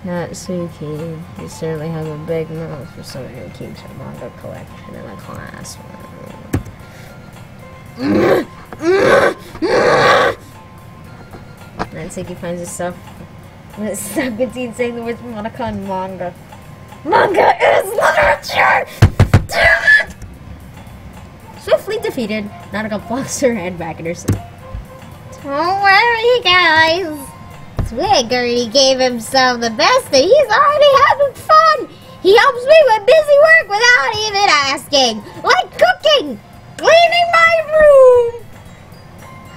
Natsuki, you certainly have a big mouth for someone who keeps a manga collection in a class. Natsuki finds herself stuck between saying the words Monika and manga. Manga is literature! Damn it! Swiftly defeated, Nanika flings her head back in her seat. Don't worry, guys. Twig already gave himself the best and he's already having fun. He helps me with busy work without even asking. Like cooking, cleaning my room.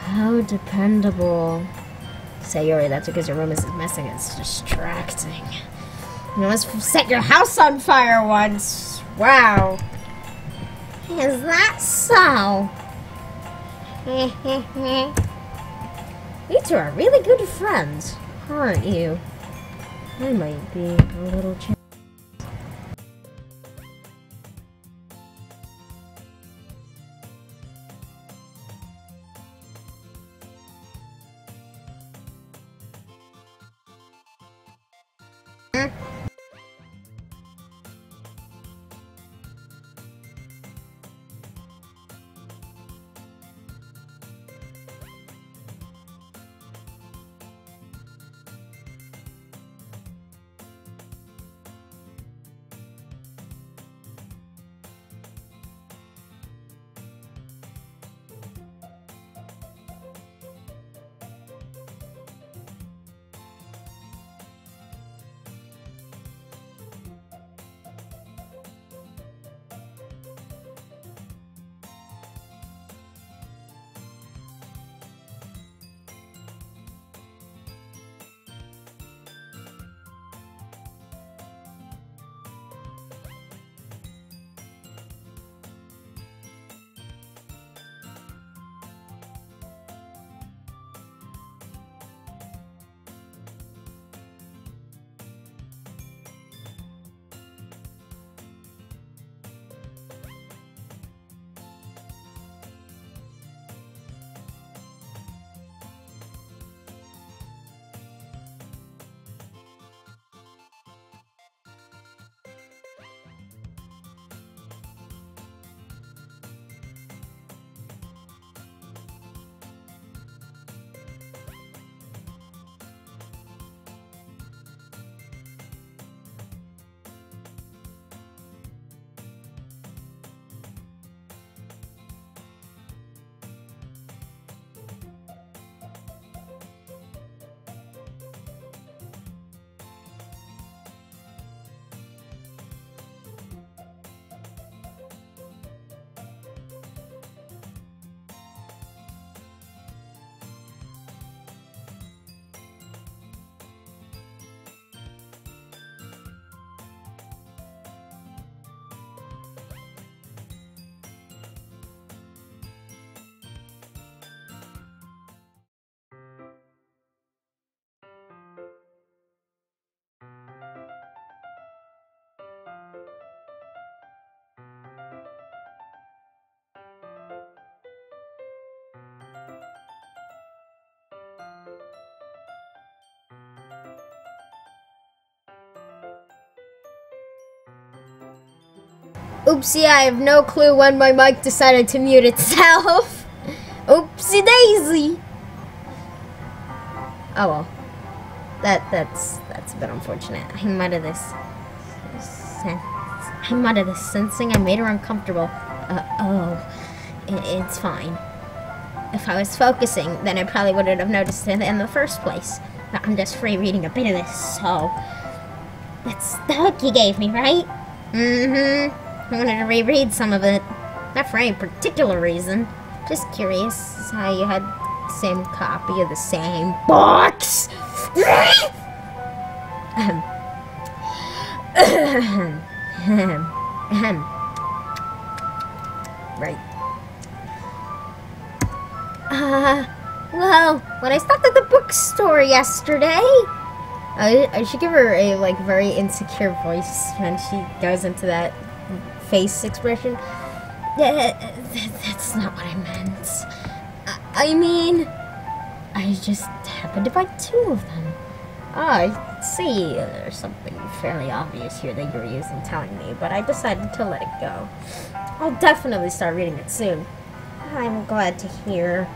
How dependable. Sayori, that's because your room is messing. It's distracting. You almost set your house on fire once. Wow. Is that so? You two are really good friends, aren't you? I might be a little jealous. Oopsie, I have no clue when my mic decided to mute itself. Oopsie daisy. Oh well. That's a bit unfortunate. I muttered this sensing I made her uncomfortable. It's fine. If I was focusing, then I probably wouldn't have noticed it in the first place. But I'm just free reading a bit of this, so... That's the hook you gave me, right? Mm-hmm. I wanted to reread some of it. Not for any particular reason. Just curious how you had the same copy of the same box. Right. Well, when I stopped at the bookstore yesterday, I should give her a, like, very insecure voice when she goes into that face expression. That's not what I meant. I mean, I just happened to buy 2 of them. Oh, I see. There's something fairly obvious here that Yuri isn't telling me, but I decided to let it go. I'll definitely start reading it soon. I'm glad to hear.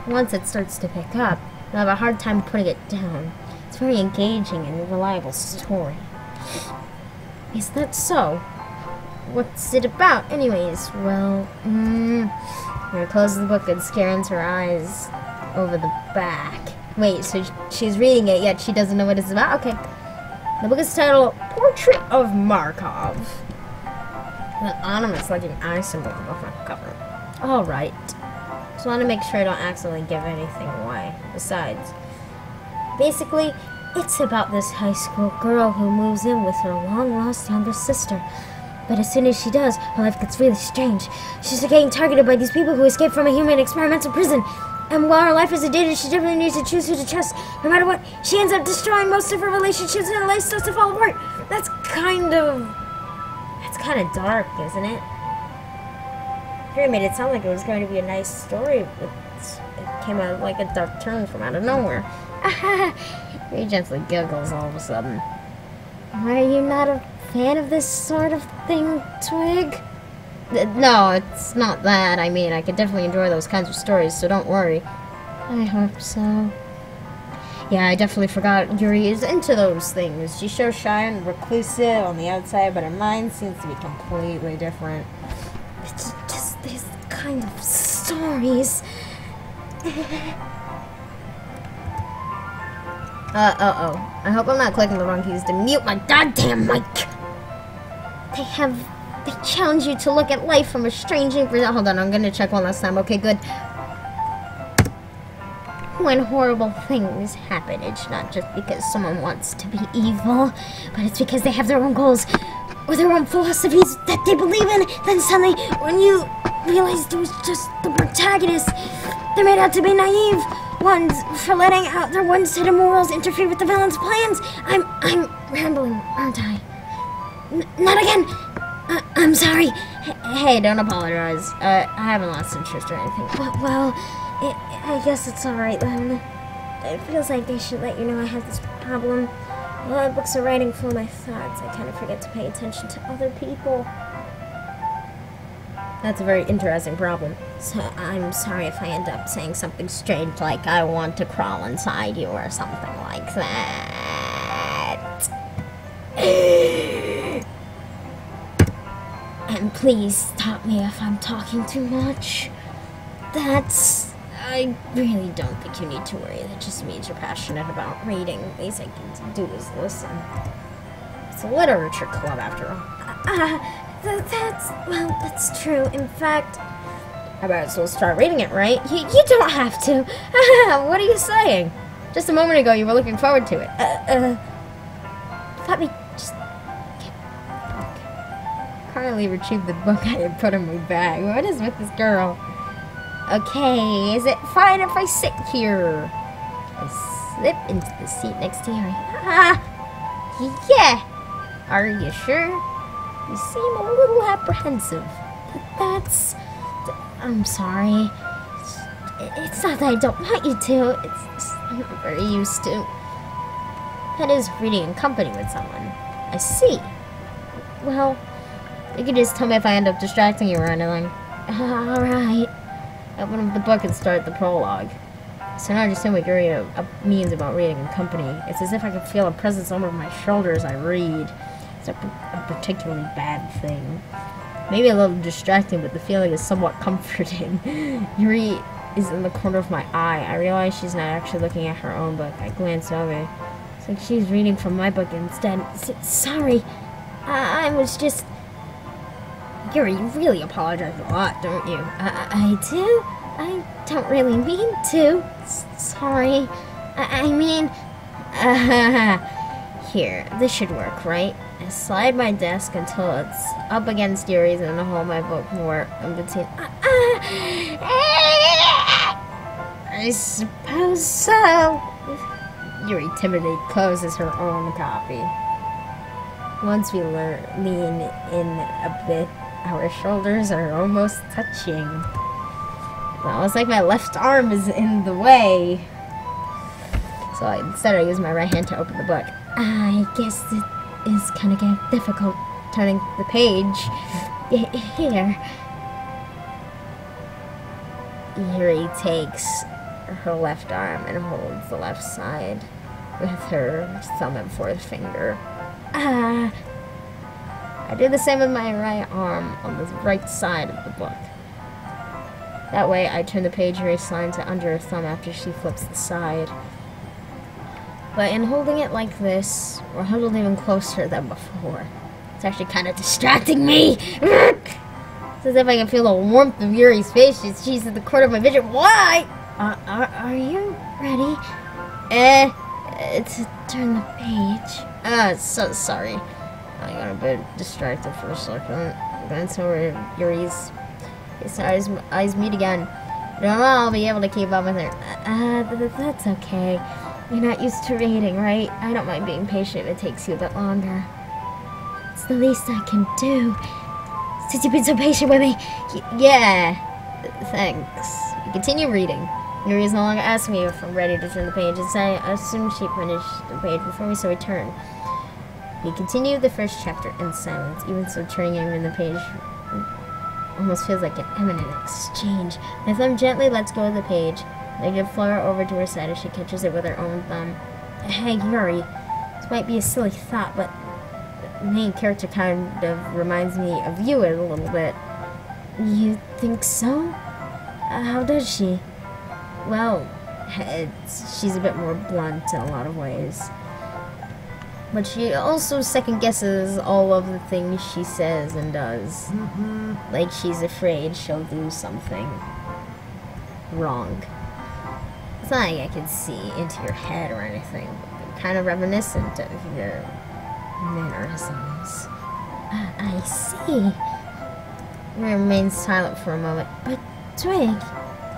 Once it starts to pick up, I'll have a hard time putting it down. It's a very engaging and reliable story. Is that so? What's it about, anyways? Well, Mary closes the book and scans her eyes over the back. Wait, so she's reading it, yet she doesn't know what it's about? Okay. The book is titled Portrait of Markov. An ominous-looking eye symbol on the front cover. Alright. Just want to make sure I don't accidentally give anything away. Besides, basically, it's about this high school girl who moves in with her long-lost younger sister. But as soon as she does, her life gets really strange. She's getting targeted by these people who escaped from a human experimental prison. And while her life is sedated, she definitely needs to choose who to trust. No matter what, she ends up destroying most of her relationships and her life starts to fall apart. That's kind of dark, isn't it? Yuri made it sound like it was going to be a nice story, but it came out like a dark turn from out of nowhere. Yuri gently giggles all of a sudden. Are you not a fan of this sort of thing, Twig? No, it's not that. I mean, I could definitely enjoy those kinds of stories, so don't worry. I hope so. Yeah, I definitely forgot Yuri is into those things. She's so shy and reclusive on the outside, but her mind seems to be completely different. It's just these kind of stories. I hope I'm not clicking the wrong keys to mute my goddamn mic. They challenge you to look at life from a strange angle. Hold on, I'm gonna check one last time. Okay, good. When horrible things happen, it's not just because someone wants to be evil, but it's because they have their own goals or their own philosophies that they believe in. Then suddenly, when you realize it was just the protagonist, they're made out to be naive ones for letting out their one set of morals interfere with the villain's plans. I'm rambling, aren't I? Not again. I'm sorry. Hey, don't apologize. I haven't lost interest or anything. Well, I guess it's alright then. It feels like they should let you know I have this problem. While books are writing full of my thoughts, I kind of forget to pay attention to other people. That's a very interesting problem. So I'm sorry if I end up saying something strange like I want to crawl inside you or something like that. And please stop me if I'm talking too much. I really don't think you need to worry. That just means you're passionate about reading. The least I can do is listen. It's a literature club after all. That's true. In fact, I might as well start reading it, right? You don't have to. What are you saying? Just a moment ago you were looking forward to it. Let me just get the book. Carly retrieved the book I had put in my bag. What is with this girl? Okay, is it fine if I sit here? I slip into the seat next to Yuri. Yeah. Are you sure? You seem a little apprehensive. I'm sorry. It's not that I don't want you to. It's I'm not very used to. That is reading in company with someone. I see. Well, You can just tell me if I end up distracting you or anything. Alright. Open up the book and start the prologue. So now I understand what Yuri means about reading in company. It's as if I can feel a presence over my shoulder as I read. It's a particularly bad thing. Maybe a little distracting, but the feeling is somewhat comforting. Yuri is in the corner of my eye. I realize she's not actually looking at her own book. I glance over. It's like she's reading from my book instead. Sorry. I was just... Yuri, you really apologize a lot, don't you? I do? I don't really mean to. Sorry. I mean... Here, this should work, right? I slide my desk until it's up against Yuri's and hold my book more in between. I suppose so. Yuri timidly closes her own copy. Once we lean in a bit, our shoulders are almost touching. It's almost like my left arm is in the way. So instead I use my right hand to open the book. I guess it is kind of difficult turning the page. Here. Yuri takes her left arm and holds the left side with her thumb and forefinger. I do the same with my right arm on the right side of the book. That way I turn the page, Yuri slides it under her thumb after she flips the side. But in holding it like this, we're huddled even closer than before. It's actually kind of distracting me. It's as if I can feel the warmth of Yuri's face. She's at the corner of my vision. Why? Are you ready? To turn the page. So sorry. I got a bit distracted for a second. Glance over Yuri's. His eyes meet again. I don't know I'll be able to keep up with her. That's okay. You're not used to reading, right? I don't mind being patient if it takes you a bit longer. It's the least I can do. Since you've been so patient with me. Yeah. Thanks. You continue reading. Yuri is no longer asking me if I'm ready to turn the page, and I assume she finished the page before we saw her turn. We continue the first chapter in silence, even so turning over the page almost feels like an imminent exchange. My thumb gently lets go of the page. I give Flora over to her side as she catches it with her own thumb. Hey, Yuri, this might be a silly thought, but the main character kind of reminds me of you a little bit. You think so? How does she? Well, she's a bit more blunt in a lot of ways. But she also second-guesses all of the things she says and does. Like she's afraid she'll do something wrong. It's not like I can see into your head or anything, but kind of reminiscent of your mannerisms. I see. We remain silent for a moment. But, Twig,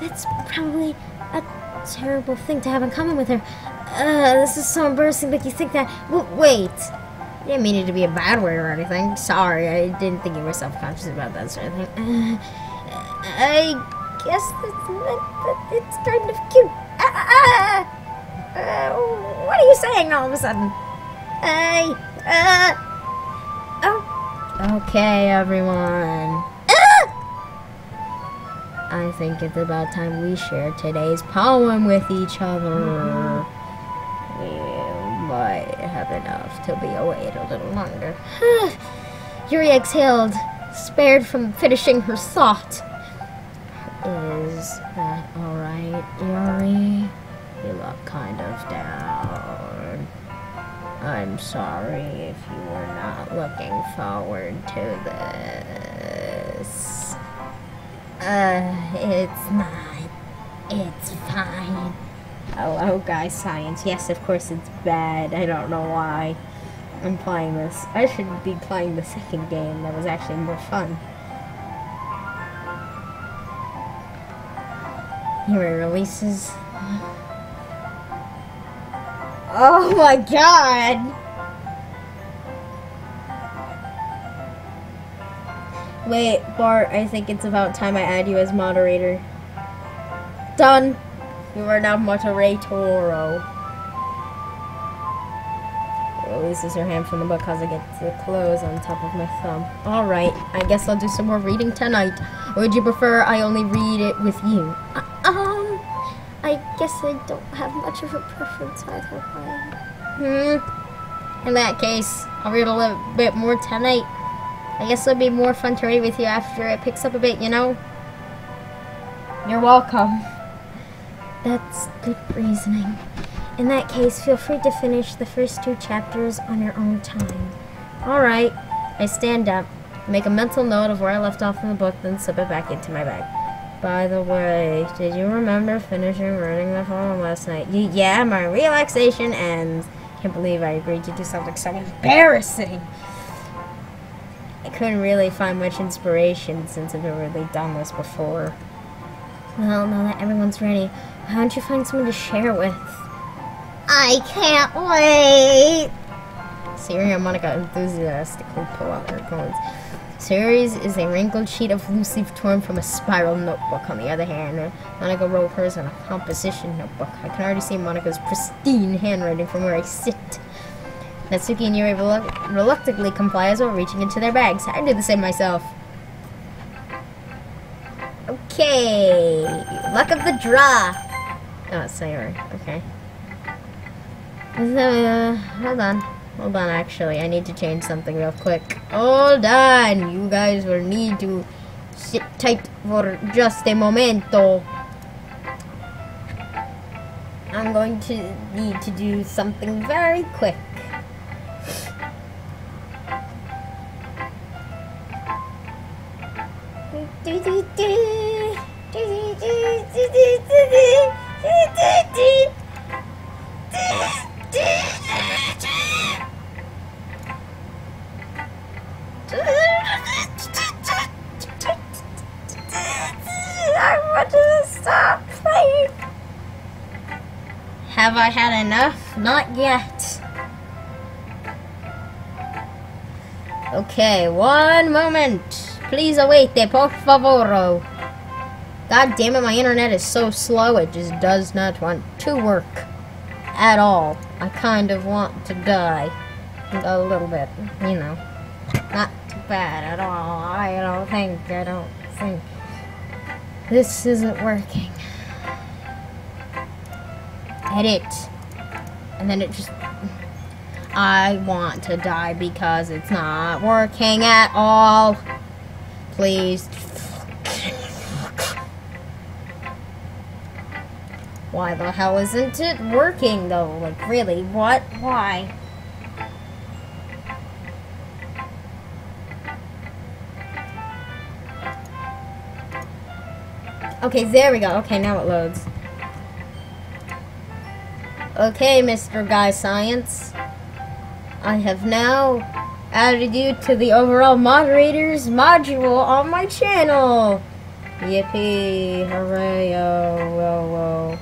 that's probably a terrible thing to have in common with her. This is so embarrassing that you think that. Wait. I didn't mean it to be a bad word or anything. Sorry, I didn't think you were self-conscious about that sort of thing. I guess that it's kind of cute. What are you saying all of a sudden? Oh. Okay, everyone. I think it's about time we share today's poem with each other. We might have enough to be awake a little longer. Yuri exhaled, spared from finishing her thought. Is that alright, Yuri? You look kind of down. I'm sorry if you were not looking forward to this. It's not. It's fine. Hello, guys, science. Yes, of course it's bad. I don't know why I'm playing this. I should be playing the second game that was actually more fun. Yuri releases. Oh my god! Wait, Bart, I think it's about time I add you as moderator. Done! You are now moderator. releases her hand from the book as I get the clothes on top of my thumb. Alright, I guess I'll do some more reading tonight. Or would you prefer I only read it with you? I guess I don't have much of a preference either way. In that case, I'll read a little bit more tonight. I guess it'll be more fun to read with you after it picks up a bit, you know? You're welcome. That's good reasoning. In that case, feel free to finish the first 2 chapters on your own time. Alright. I stand up, make a mental note of where I left off in the book, then slip it back into my bag. By the way, did you remember finishing writing the poem last night? Yeah, my relaxation ends. Can't believe I agreed to do something so embarrassing. I couldn't really find much inspiration since I've never really done this before. Well, now that everyone's ready, why don't you find someone to share with? I can't wait! Sayori and Monika enthusiastically pull out their phones. Sayori's is a wrinkled sheet of loose leaf torn from a spiral notebook. On the other hand, Monika wrote hers on a composition notebook. I can already see Monika's pristine handwriting from where I sit. Natsuki and Yuri reluctantly comply as well, reaching into their bags. I do the same myself. Okay, luck of the draw. Oh, it's Sayori. Okay. Hold on, actually. I need to change something real quick. Hold on! You guys will need to sit tight for just a momento. I'm going to need to do something very quick. I want to stop playing. Have I had enough? Not yet. Okay, one moment. Please await, por favor. God damn it, my internet is so slow, it just does not want to work at all. I kind of want to die. A little bit, you know. Not too bad at all. I don't think. This isn't working. Edit. And then it just... I want to die because it's not working at all. Please. Why the hell isn't it working though? Like really, what? Why? Okay, there we go. Okay, now it loads. Okay, Mr. Guy Science. I have now added you to the overall moderators module on my channel. Yippee, hooray, whoa.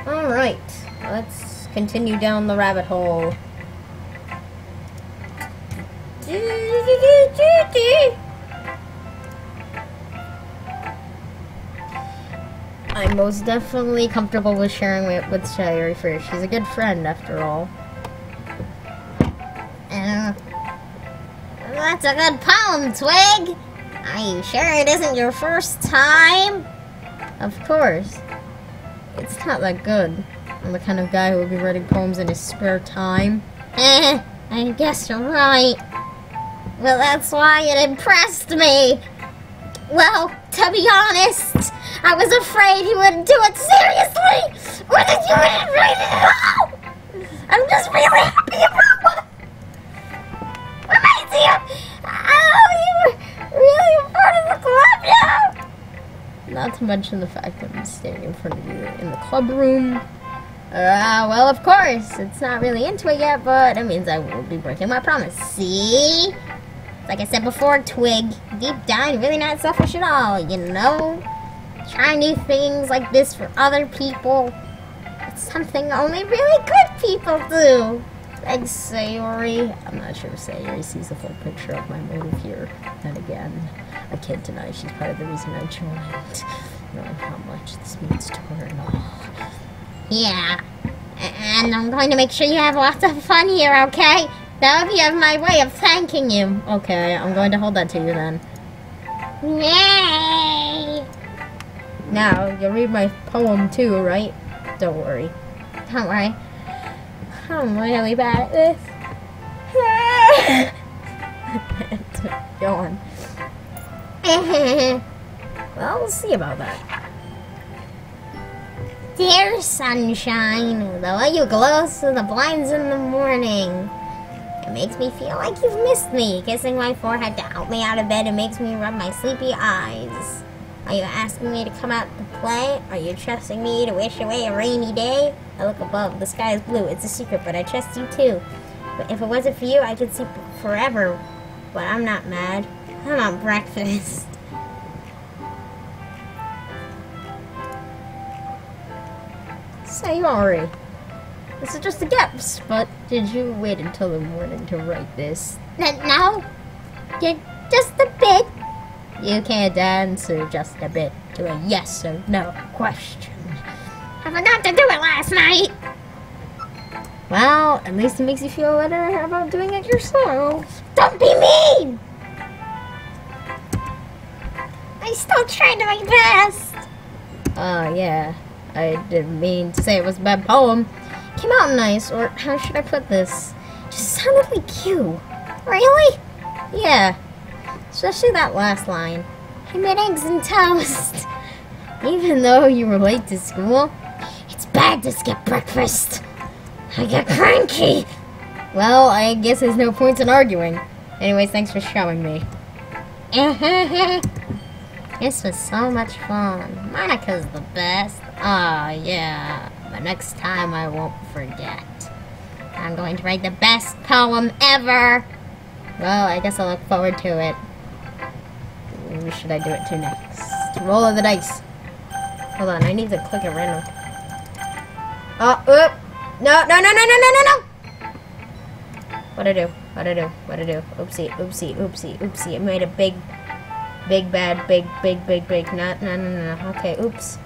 Alright, let's continue down the rabbit hole. I'm most definitely comfortable with sharing it with Sayori first. She's a good friend, after all. That's a good poem, Twig! Are you sure it isn't your first time? Of course. It's not that good. I'm the kind of guy who would be writing poems in his spare time. I guess you're right. Well, that's why it impressed me. Well, to be honest, I was afraid he wouldn't do it seriously, or that you wouldn't write it at all. I'm just really happy about what reminds you. Oh, you were really a part of the club now. Not to mention the fact that I'm standing in front of you in the club room. Well, of course, it's not really into it yet, but it means I will be breaking my promise. See? Like I said before, Twig, deep down, really not selfish at all, you know? Try new things like this for other people. It's something only really good people do. Thanks, Sayori. I'm not sure if Sayori sees the full picture of my motive here. Then again, I can't deny she's part of the reason I joined. know how much this means to her and all. Yeah. And I'm going to make sure you have lots of fun here, okay? That would be my way of thanking you. Okay, I'm going to hold that to you then. Yay! Now, you'll read my poem too, right? Don't worry. Don't worry. I'm really bad at this. Go on. Well, we'll see about that. Dear sunshine, the way you glow through the blinds in the morning. It makes me feel like you've missed me. Kissing my forehead to help me out of bed and makes me rub my sleepy eyes. Are you asking me to come out to play? Are you trusting me to wish away a rainy day? I look above. The sky is blue. It's a secret, but I trust you too. But if it wasn't for you, I could sleep forever. But I'm not mad. I want breakfast. Sayori. This is just a guess, but did you wait until the morning to write this? No. Just a bit. You can't answer just a bit to a yes or no question. I forgot to do it last night. Well, at least it makes you feel better about doing it yourself. Don't be mean. I still tried my best. Yeah. I didn't mean to say it was a bad poem. Came out nice, or how should I put this? Just sounded like you. Really? Yeah. Especially that last line. I made eggs and toast. Even though you were late to school? It's bad to skip breakfast. I get cranky. Well, I guess there's no point in arguing. Anyways, thanks for showing me. This was so much fun. Monika's the best. Yeah. But next time I won't forget. I'm going to write the best poem ever. Well, I guess I'll look forward to it. Who should I do it to next? Roll of the dice. Hold on, I need to click it random. Oh, oop! No! What'd I do? Oopsie. I made a big bad, big. No. Okay, oops.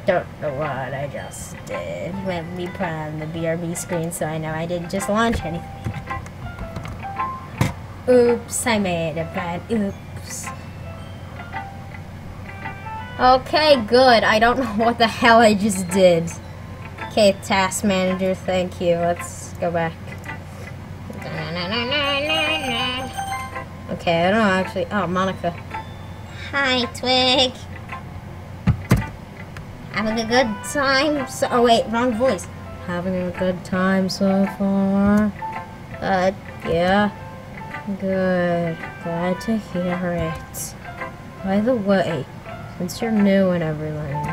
Don't know what I just did. Let me put on the BRB screen so I know I didn't just launch anything. Oops, I made a bad oops. Okay, good. I don't know what the hell I just did. Okay, task manager, thank you. Let's go back. Okay, I don't actually... Oh, Monika. Hi, Twig. Having a good time? Oh, wait, wrong voice. Having a good time so far? Yeah. Good. Glad to hear it. By the way, since you're new and everything,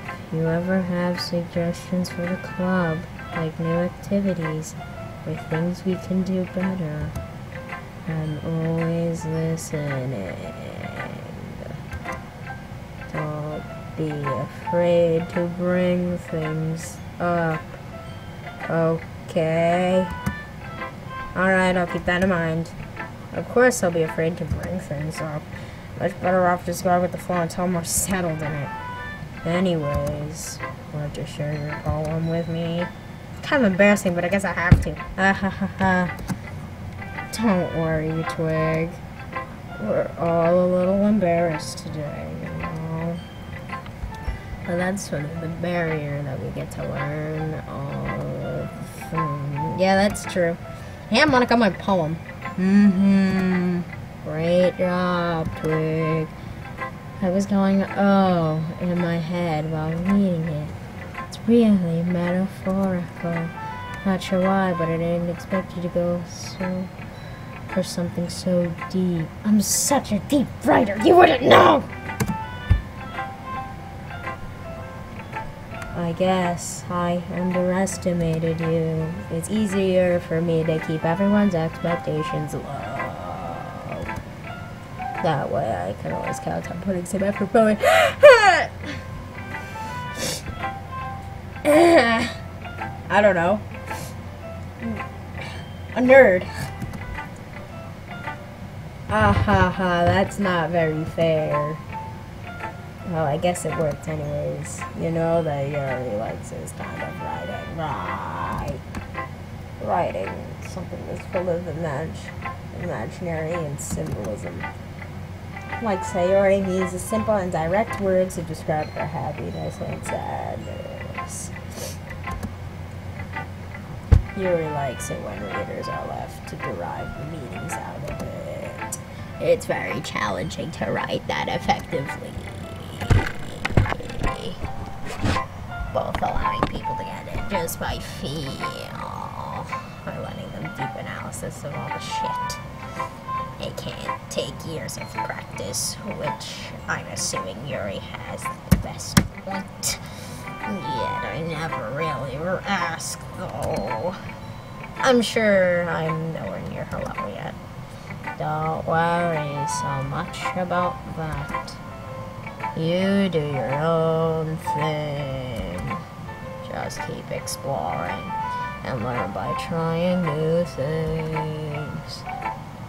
if you ever have suggestions for the club, like new activities, or things we can do better, I'm always listening. Don't be afraid to bring things up. Okay? Alright, I'll keep that in mind. Of course I'll be afraid to bring things up. Much better off just going with the flow until I'm more settled in it. Anyways, want to share your poem with me? It's kind of embarrassing, but I guess I have to. Don't worry, Twig. We're all a little embarrassed today, you know? But that's sort of the barrier that we get to learn all from. Yeah, that's true. Hey, Monika, my poem. Great job, Twig. I was going, oh, in my head while reading it. It's really metaphorical. Not sure why, but I didn't expect you to go for something so deep. I'm such a deep writer, you wouldn't know! I guess I underestimated you. It's easier for me to keep everyone's expectations low. That way I can always count on putting some effort forward. I don't know. A nerd. That's not very fair. Well, I guess it worked anyways. You know that Yuri likes his kind of writing, right? Writing something that's full of imaginary and symbolism. Like Sayori uses simple and direct words to describe her happiness and sadness. Yuri likes it when readers are left to derive the meanings out of it. It's very challenging to write that effectively. Both allowing people to get it just by feel, by letting them deep analysis of all the shit. It can't take years of practice, which I'm assuming Yuri has the best point. Yet I never really were asked, though. I'm sure I'm nowhere near her level yet. Don't worry so much about that. You do your own thing. Just keep exploring and learn by trying new things.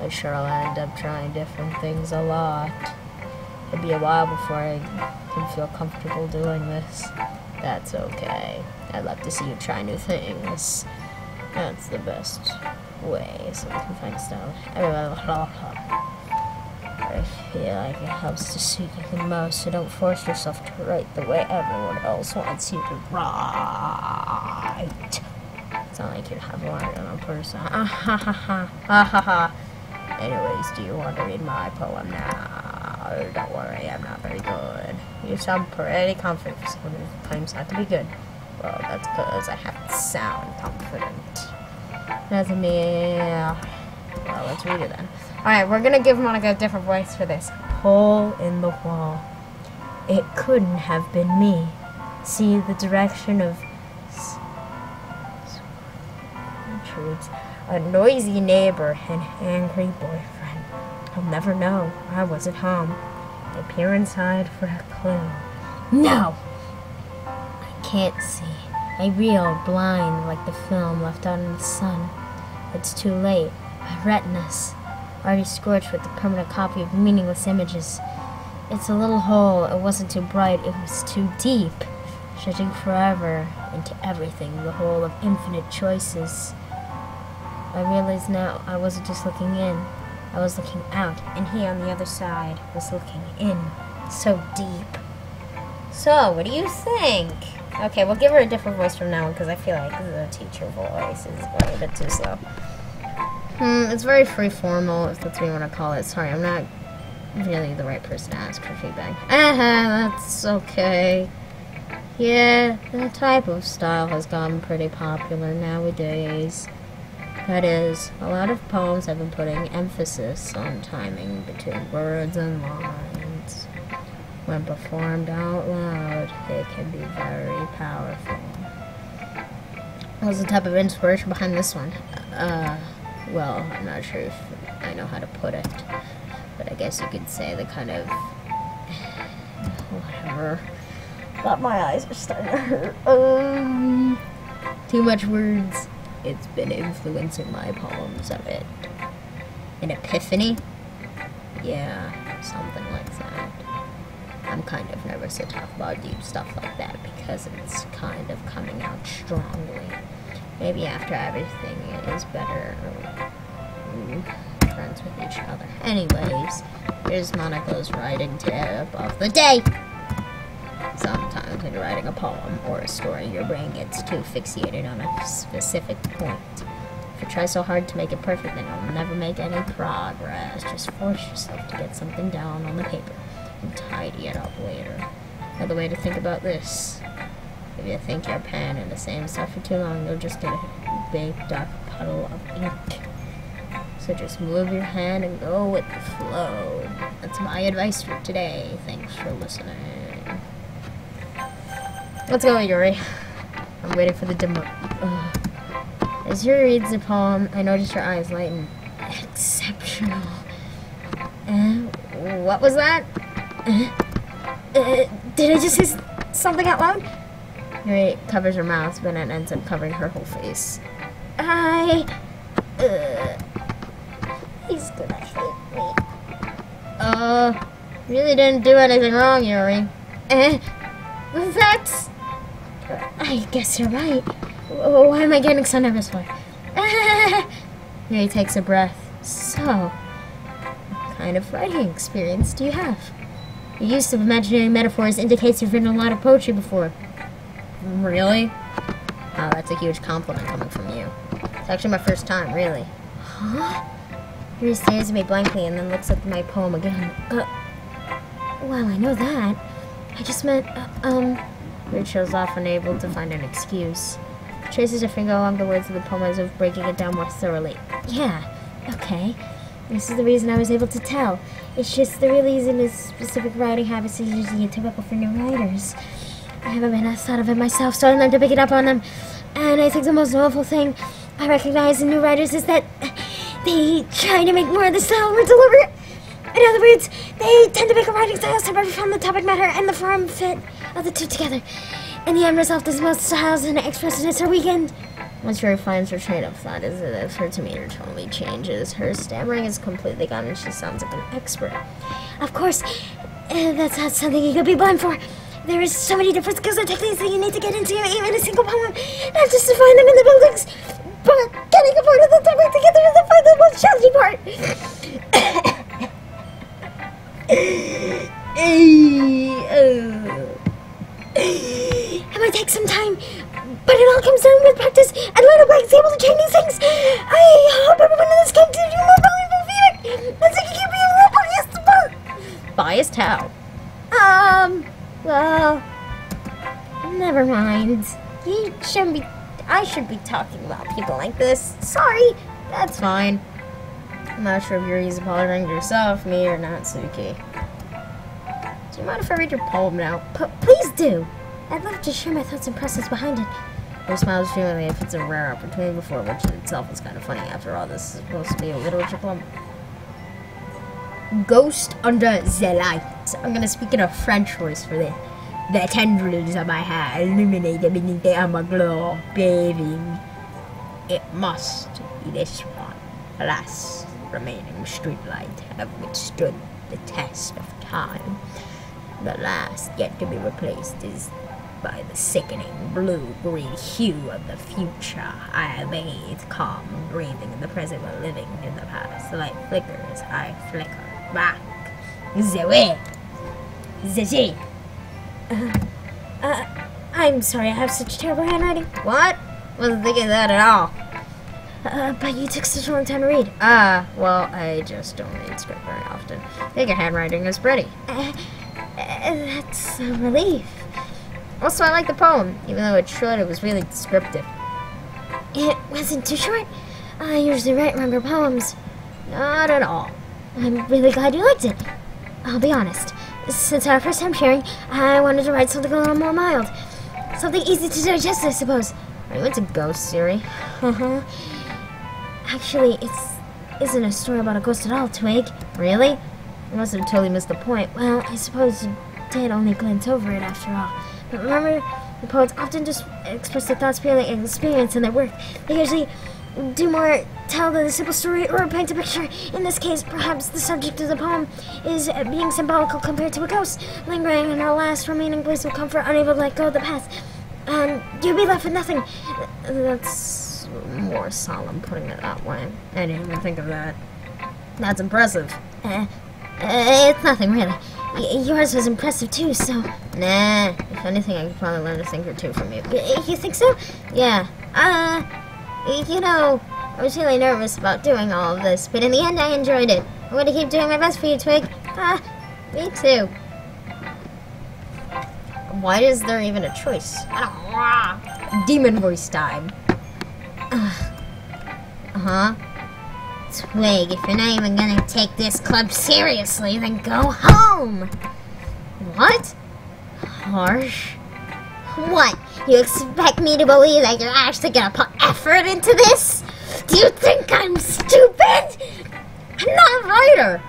I sure will end up trying different things a lot. It'll be a while before I can feel comfortable doing this. That's okay. I'd love to see you try new things. That's the best way so we can find style. I feel like it helps to suit you the most, so don't force yourself to write the way everyone else wants you to write. It's not like you have learned on a person. Anyways, do you want to read my poem now? Don't worry, I'm not very good. You sound pretty confident for someone who claims not to be good. Well, that's because I have to sound confident. That's me. Well, let's read it then. Alright, we're gonna give Monika a different voice for this. Hole in the wall. It couldn't have been me. See the direction of intrudes. A noisy neighbor and angry boyfriend. I'll never know. I was at home. I peer inside for a clue. No! I can't see. I reel blind like the film left out in the sun. It's too late. My retinas already scorched with the permanent copy of meaningless images. It's a little hole. It wasn't too bright. It was too deep. Stretching forever into everything. The hole of infinite choices. I realize now I wasn't just looking in. I was looking out. And he on the other side was looking in. So deep. So, what do you think? Okay, we'll give her a different voice from now on because I feel like the teacher voice is going a bit too slow. It's very free-formal, if that's what you want to call it. Sorry, I'm not really the right person to ask for feedback. That's okay. Yeah, that type of style has gotten pretty popular nowadays. That is, a lot of poems have been putting emphasis on timing between words and lines. When performed out loud, it can be very powerful. What's the type of inspiration behind this one? Well, I'm not sure if I know how to put it, but I guess you could say the kind of whatever. But my eyes are starting to hurt. Too much words. It's been influencing my poems a bit. An epiphany? Yeah, something like that. I'm kind of nervous to talk about deep stuff like that because it's kind of coming out strongly. Maybe after everything is better, friends with each other. Anyways, here's Monika's writing tip of the day. Sometimes when you're writing a poem or a story, your brain gets too fixated on a specific point. If you try so hard to make it perfect, then you'll never make any progress. Just force yourself to get something down on the paper and tidy it up later. Another way to think about this: if you think your pen and the same stuff for too long, you'll just get a big dark puddle of ink. So just move your hand and go with the flow. That's my advice for today. Thanks for listening. Let's go, Yuri. I'm waiting for the demo. As Yuri reads the poem, I noticed your eyes lighten. Exceptional. What was that? Did I just say something out loud? Yuri covers her mouth, but it ends up covering her whole face. He's gonna hate me. Really didn't do anything wrong, Yuri. That's... I guess you're right. Why am I getting so nervous for? Yuri takes a breath. So, what kind of writing experience do you have? Your use of imaginary metaphors indicates you've written a lot of poetry before. Really? Oh, that's a huge compliment coming from you. It's actually my first time, really. Huh? Yuri stares at me blankly and then looks at my poem again. Well, I know that. I just meant, Yuri shows off, unable to find an excuse. Traces her finger along the words of the poem as if breaking it down more thoroughly. Yeah, okay. This is the reason I was able to tell. It's just there really isn't a specific writing habit is usually typical for new writers. I haven't been as thought of it myself, so I learned to pick it up on them. And I think the most notable thing I recognize in new writers is that they try to make more of the style or deliberate. In other words, they tend to make a writing style separate from the topic matter and the form fit of the two together. And the end result is most styles and expressiveness are weakened. Once Yuri finds her train of thought, as it is, her demeanor totally changes. Her stammering is completely gone and she sounds like an expert. Of course, that's not something you could be blamed for. There is so many different skills and techniques that you need to get into even a single poem. Not just to find them in the buildings, but getting a part of the topic together is the most challenging part. It might take some time, but it all comes down with practice and learning by example to train these things. I hope everyone in this game gives you more valuable feedback. Let's keep you a little biased about. Biased how? Well, never mind. You shouldn't be. I should be talking about people like this. Sorry, that's fine. I'm not sure if Yuri's apologizing to herself, me, or Natsuki. Do you mind if I read your poem now? Please do. I'd love to share my thoughts and process behind it. Her smiles feelingly if it's a rare opportunity before, which in itself is kind of funny. After all, this is supposed to be a literature poem. Ghost under the light. I'm gonna speak in a French voice for this. The tendrils of my hair illuminate beneath the amber glow, bathing. It must be this one. Alas, remaining streetlight have withstood the test of time. The last yet to be replaced is by the sickening blue-green hue of the future. I bathe, calm, breathing in the present while living in the past. The light flickers, I flicker back. Zoe! Zizi! I'm sorry, I have such terrible handwriting. What? Wasn't thinking of that at all. But you took such a long time to read. Well, I just don't read script very often. I think your handwriting is pretty. That's a relief. Also, I like the poem, even though it's short, it was really descriptive. It wasn't too short. I usually write longer poems. Not at all. I'm really glad you liked it. I'll be honest. Since our first time sharing, I wanted to write something a little more mild. Something easy to digest, I suppose. Are you into ghosts, Yuri? Actually, it isn't a story about a ghost at all, Twig. Really? I must have totally missed the point. Well, I suppose you did only glance over it after all. But remember, the poets often just express their thoughts, feeling, and experience in their work. They usually do more tell than a simple story or paint a picture. In this case, perhaps the subject of the poem is being symbolical compared to a ghost, lingering in our last remaining place of comfort, unable to let go of the past. And you'll be left with nothing. That's more solemn, putting it that way. I didn't even think of that. That's impressive. It's nothing, really. Yours was impressive, too, so... Nah, if anything, I could probably learn a thing or two from you. You think so? Yeah. You know, I was really nervous about doing all of this, but in the end, I enjoyed it. I'm going to keep doing my best for you, Twig. Me too. Why is there even a choice? Demon voice time. Twig, if you're not even gonna take this club seriously, then go home! What? Harsh? What? You expect me to believe that you're actually gonna put effort into this? Do you think I'm stupid? I'm not a writer.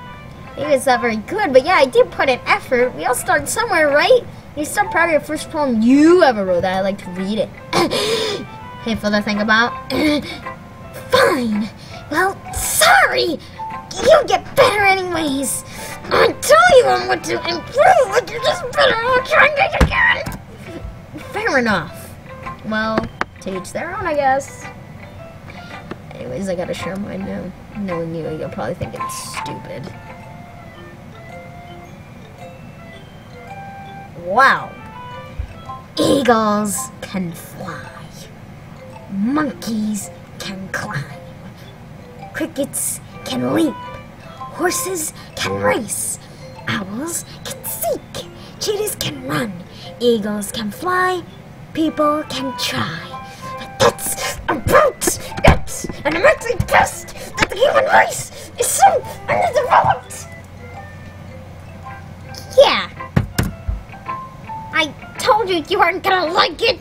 Maybe it's not very good, but yeah, I did put in effort. We all start somewhere, right? You're so proud of your first poem you ever wrote that I'd like to read it. Hateful to think about. Fine. Well, sorry! You'll get better anyways. I'm telling you I want to improve, but you're just better off trying it again. Fair enough. Well, to each their own, I guess. Anyways, I gotta share mine now. Knowing you, you'll probably think it's stupid. Wow. Eagles can fly. Monkeys can climb. Crickets can leap. Horses can race. Owls can seek. Cheetahs can run. Eagles can fly. People can try. But that's about it. And I'm actually pissed that the human race is so underdeveloped. Yeah. I told you you weren't gonna like it.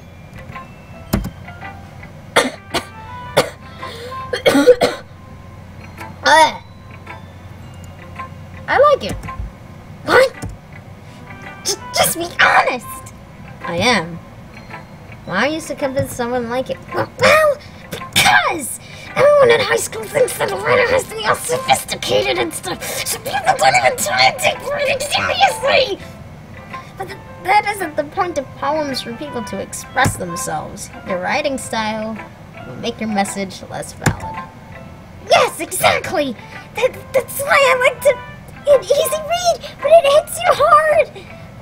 I like it. What? Just be honest. I am. Why are you so convinced someone like it? Well, because everyone in high school thinks that a writer has to be all sophisticated and stuff, so people don't even try and take writing seriously. But that isn't the point of poems for people to express themselves. Your writing style will make your message less valid. Yes, exactly! That's why I like to... It's easy read, but it hits you hard!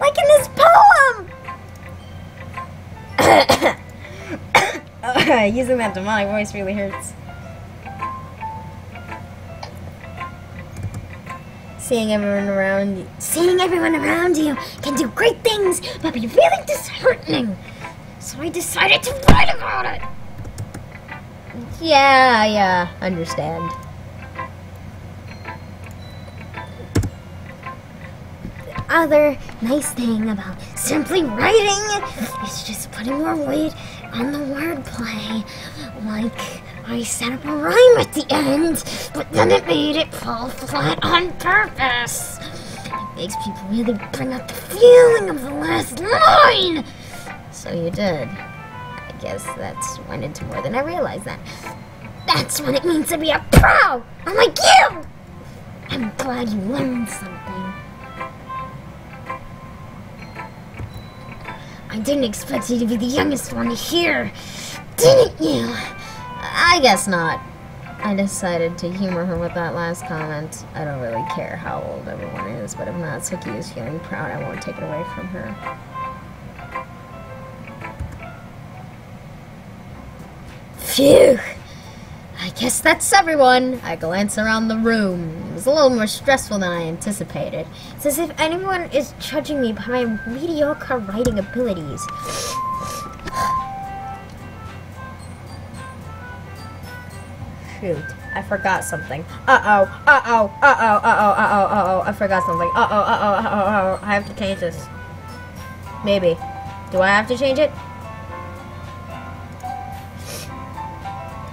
Like in this poem! Using that demonic voice really hurts. Seeing everyone around you can do great things, but be really disheartening. So I decided to write about it. Yeah, understand. The other nice thing about simply writing is just putting more weight on the wordplay. Like, I set up a rhyme at the end, but then it made it fall flat on purpose. It makes people really bring out the feeling of the last line. So you did. I guess that's went into more than I realized that. That's what it means to be a pro! Unlike you! I'm glad you learned something. I didn't expect you to be the youngest one here, didn't you? I guess not. I decided to humor her with that last comment. I don't really care how old everyone is, but if Natsuki is feeling proud, I won't take it away from her. Phew! I guess that's everyone. I glance around the room. It was a little more stressful than I anticipated. It's as if anyone is judging me by my mediocre writing abilities. Shoot, I forgot something. I forgot something. I have to change this. Maybe. Do I have to change it?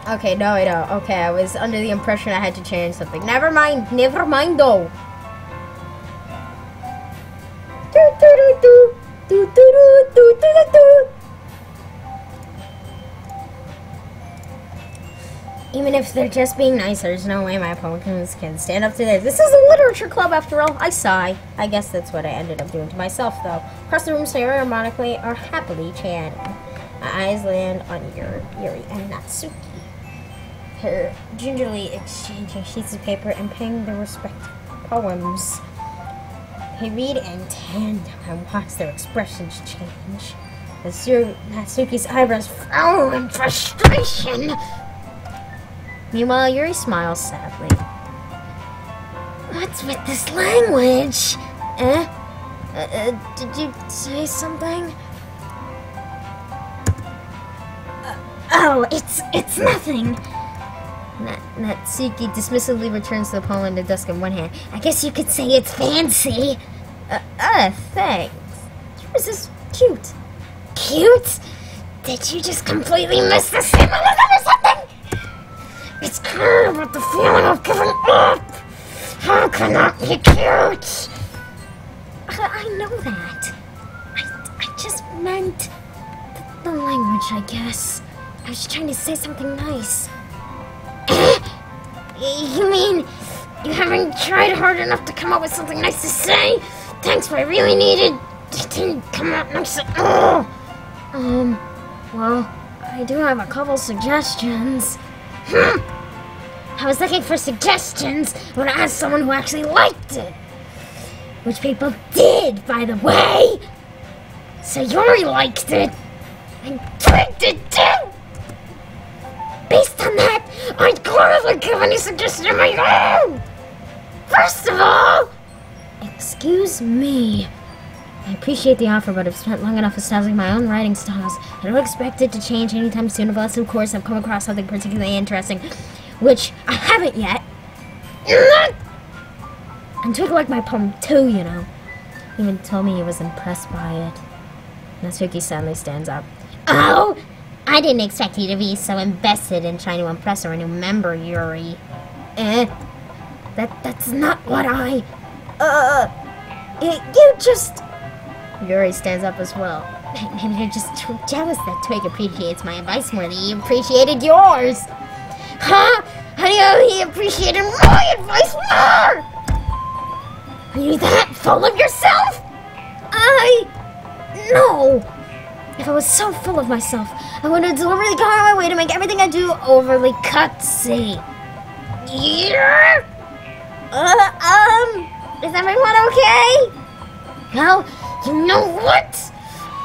Okay, no, I don't. Okay, I was under the impression I had to change something. Never mind though. Even if they're just being nice, there's no way my poems can stand up to this. This is a literature club after all. I sigh. I guess that's what I ended up doing to myself, though. Across the room, Sayori and Monika are happily chatting. My eyes land on Yuri and Natsuki. Her gingerly exchanging sheets of paper and penning their respective poems. They read in tandem and watch their expressions change. As Natsuki's eyebrows frown in frustration. Meanwhile, Yuri smiles sadly. What's with this language? Did you say something? Oh, it's nothing. Natsuki dismissively returns the poem in the desk in one hand. I guess you could say it's fancy. Thanks. Yours is cute. Cute? Did you just completely miss the symbolism or something? It's clear about the feeling of giving up. How can that be cute? I know that. I just meant the language, I guess. I was trying to say something nice. You mean You haven't tried hard enough to come up with something nice to say. Thanks, but I really needed. It didn't come out nice at all. Well, I do have a couple suggestions. I was looking for suggestions when I asked someone who actually liked it. Which people did, by the way. Sayori liked it. And Twig did too. Based on that, I'd gladly give any suggestion of my own. First of all, Excuse me. I appreciate the offer, but I've spent long enough establishing my own writing styles. I don't expect it to change anytime soon unless, of course, I've come across something particularly interesting, which I haven't yet. And Twig liked my poem too, you know. He even told me he was impressed by it. Natsuki suddenly stands up. Oh, I didn't expect you to be so invested in trying to impress our new member, Yuri. That's not what I... you just... Yuri stands up as well. Maybe you're just jealous that Twig appreciates my advice more than he appreciated yours. Huh? How do you know he appreciated my advice more? Are you that full of yourself? No! If I was so full of myself, I would have deliberately gone out of my way to make everything I do overly cutsy. Yeah? Is everyone okay? Well, you know what?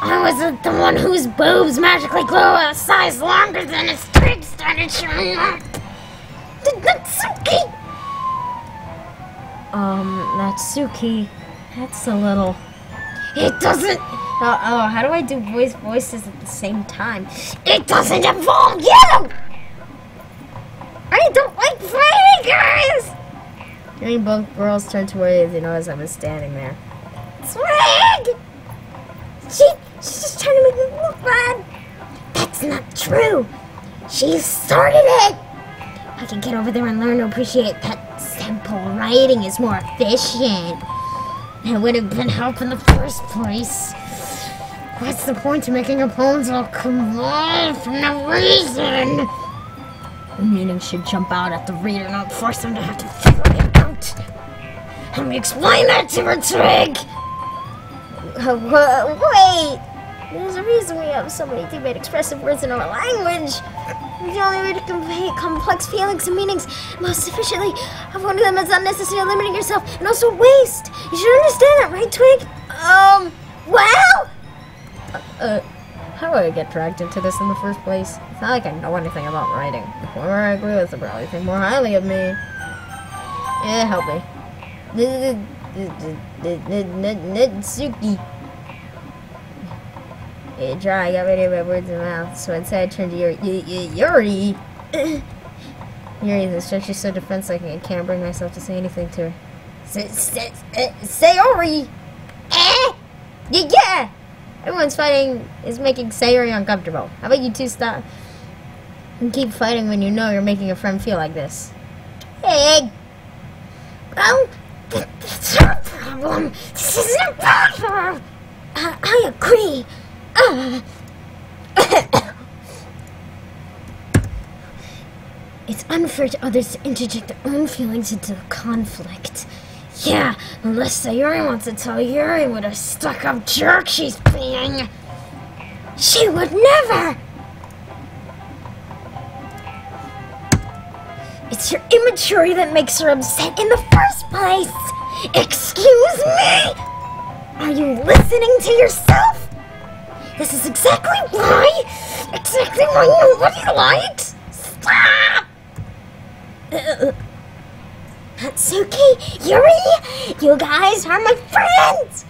I wasn't the one whose boobs magically glow a size longer than his Twig started showing up. Natsuki! Natsuki, that's a little... It doesn't... how do I do voices at the same time? It doesn't involve you! I don't like fighting, guys! Hearing both girls turn to where they noticed I was standing there. Twig! She's just trying to make me look bad. That's not true. She started it. I can get over there and learn to appreciate that simple writing is more efficient. It would have been help in the first place. What's the point of making opponents all convolve for no reason? The meaning should jump out at the reader, not force them to have to figure it out. Let me explain that to her, Twig. Wait! There's a reason we have so many deep and expressive words in our language. The only way to convey complex feelings and meanings most efficiently. One of them is unnecessary limiting yourself and also waste. You should understand that, right, Twig? Well? How do I get dragged into this in the first place? It's not like I know anything about writing. Whoever I agree with will probably think more highly of me. Yeah, help me. Natsuki. You try, I got rid of my words in my mouth, so instead I turned to Yuri. Yuri, the stretch is so defenseless I can't bring myself to say anything to her. Sayori! Yeah! Everyone's fighting is making Sayori uncomfortable. How about you two stop and keep fighting when you know you're making a friend feel like this? Hey! Well, that's her problem. This isn't about her. I agree. It's unfair to others to interject their own feelings into the conflict. Yeah, unless Sayori wants to tell Yuri what a stuck-up jerk she's being. She would never! It's your immaturity that makes her upset in the first place! Excuse me? Are you listening to yourself? This is exactly why nobody likes. Stop! Natsuki, Yuri, you guys are my friends!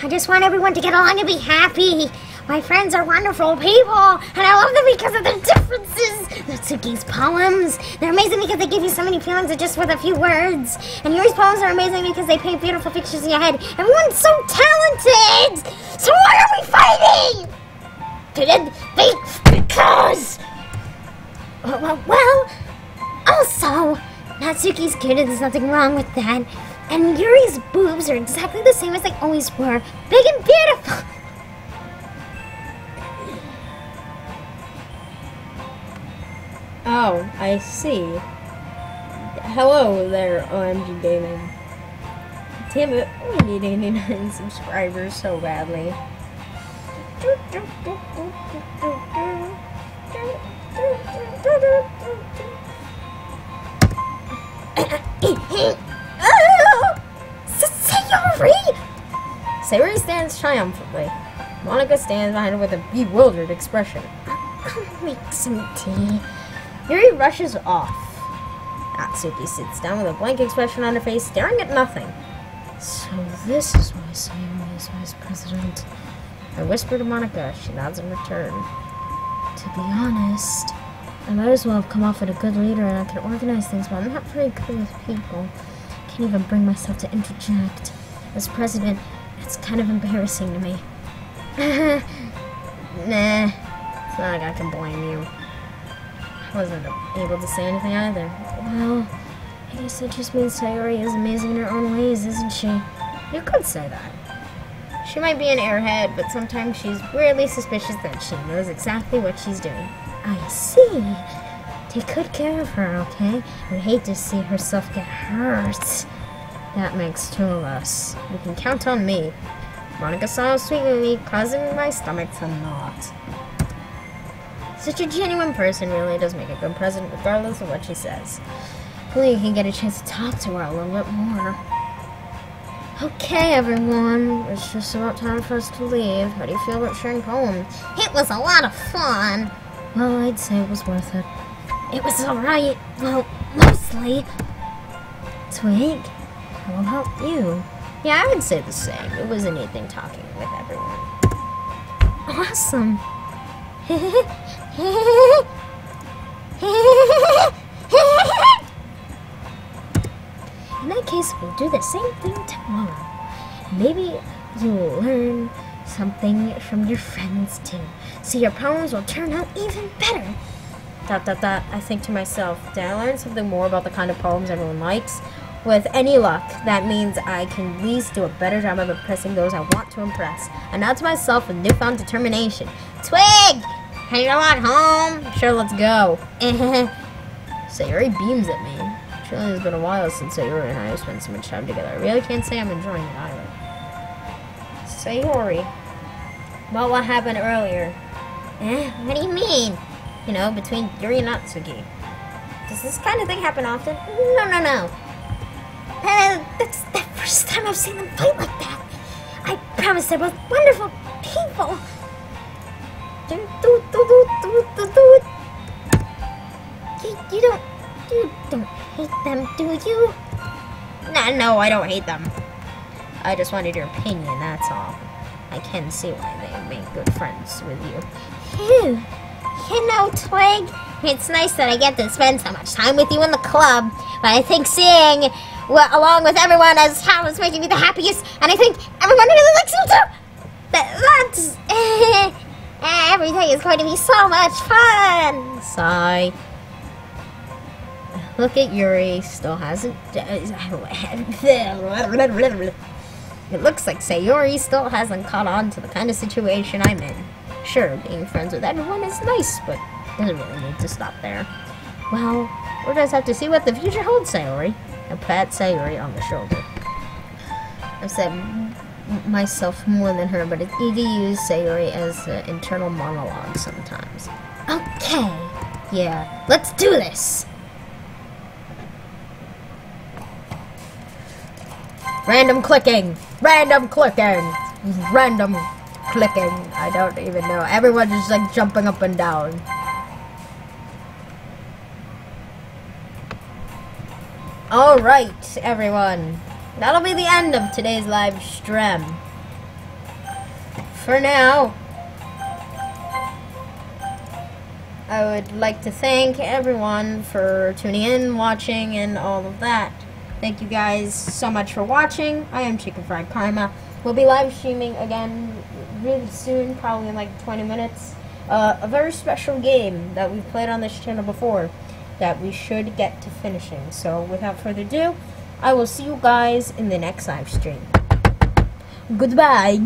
I just want everyone to get along and be happy. My friends are wonderful people, and I love them because of their differences. Natsuki's poems, they're amazing because they give you so many feelings just with a few words. And Yuri's poems are amazing because they paint beautiful pictures in your head. Everyone's so talented! So why are we fighting? Because... Well, also, Natsuki's cute and there's nothing wrong with that. And Yuri's boobs are exactly the same as they always were. Big and beautiful. Oh, I see. hello there, OMG Gaming. Damn it, we need 89 subscribers so badly. Sayori stands triumphantly. Monika stands behind her with a bewildered expression. I'll make some tea. Yuri rushes off. Natsuki sits down with a blank expression on her face, staring at nothing. So this is why Sayori is vice president. I whisper to Monika. She nods in return. To be honest, I might as well have come off with a good leader and I can organize things, but I'm not very good with people. Can't even bring myself to interject. As president, it's kind of embarrassing to me. Nah, it's not like I can blame you. I wasn't able to say anything either. Well, I guess that just means Sayori is amazing in her own ways, isn't she? You could say that. She might be an airhead, but sometimes she's weirdly suspicious that she knows exactly what she's doing. I see. Take good care of her, okay? I'd hate to see herself get hurt. That makes two of us. You can count on me. Monika smiled sweetly at me, causing my stomach to knot. Such a genuine person really does make a good president, regardless of what she says. Hopefully you can get a chance to talk to her a little bit more. Okay, everyone. It's just about time for us to leave. How do you feel about sharing poems? It was a lot of fun. Well, I'd say it was worth it. It was alright. Well, mostly. Twig, how about you? Yeah, I would say the same. It was a neat thing talking with everyone. Awesome. In that case, we'll do the same thing tomorrow. Maybe you'll learn something from your friends too, so your poems will turn out even better. ... I think to myself, did I learn something more about the kind of poems everyone likes? With any luck, that means I can at least do a better job of impressing those I want to impress. I nod to myself with newfound determination. Twig! Can you walk home? Sure, let's go. Sayori beams at me. Surely it's been a while since Sayori and I have spent so much time together. I really can't say I'm enjoying it either. Sayori, about what happened earlier? What do you mean? You know, between Yuri and Natsuki. Does this kind of thing happen often? No. That's the first time I've seen them fight like that. I promise they're both wonderful people. You don't hate them, do you? No, I don't hate them. I just wanted your opinion, that's all. I can see why they make good friends with you. Phew. You know, Twig, it's nice that I get to spend so much time with you in the club, but I think seeing along with everyone as how it's making me the happiest, and I think everyone really likes you too. That's everything is going to be so much fun. Sigh. Look at Yuri, still hasn't. It looks like Sayori still hasn't caught on to the kind of situation I'm in. Sure, being friends with everyone is nice, but doesn't really need to stop there. Well, we'll just have to see what the future holds, Sayori. I pat Sayori on the shoulder. I've said myself more than her, but it's easy to use Sayori as an internal monologue sometimes. Okay. Yeah, let's do this! Random clicking! Random clicking! Random clicking. I don't even know. Everyone's just like jumping up and down. Alright, everyone. That'll be the end of today's live stream. For now, I would like to thank everyone for tuning in, watching, and all of that. Thank you guys so much for watching. I am Chicken Fried Karma. We'll be live streaming again really soon, probably in like 20 minutes. A very special game that we've played on this channel before that we should get to finishing. So without further ado, I will see you guys in the next live stream. Goodbye.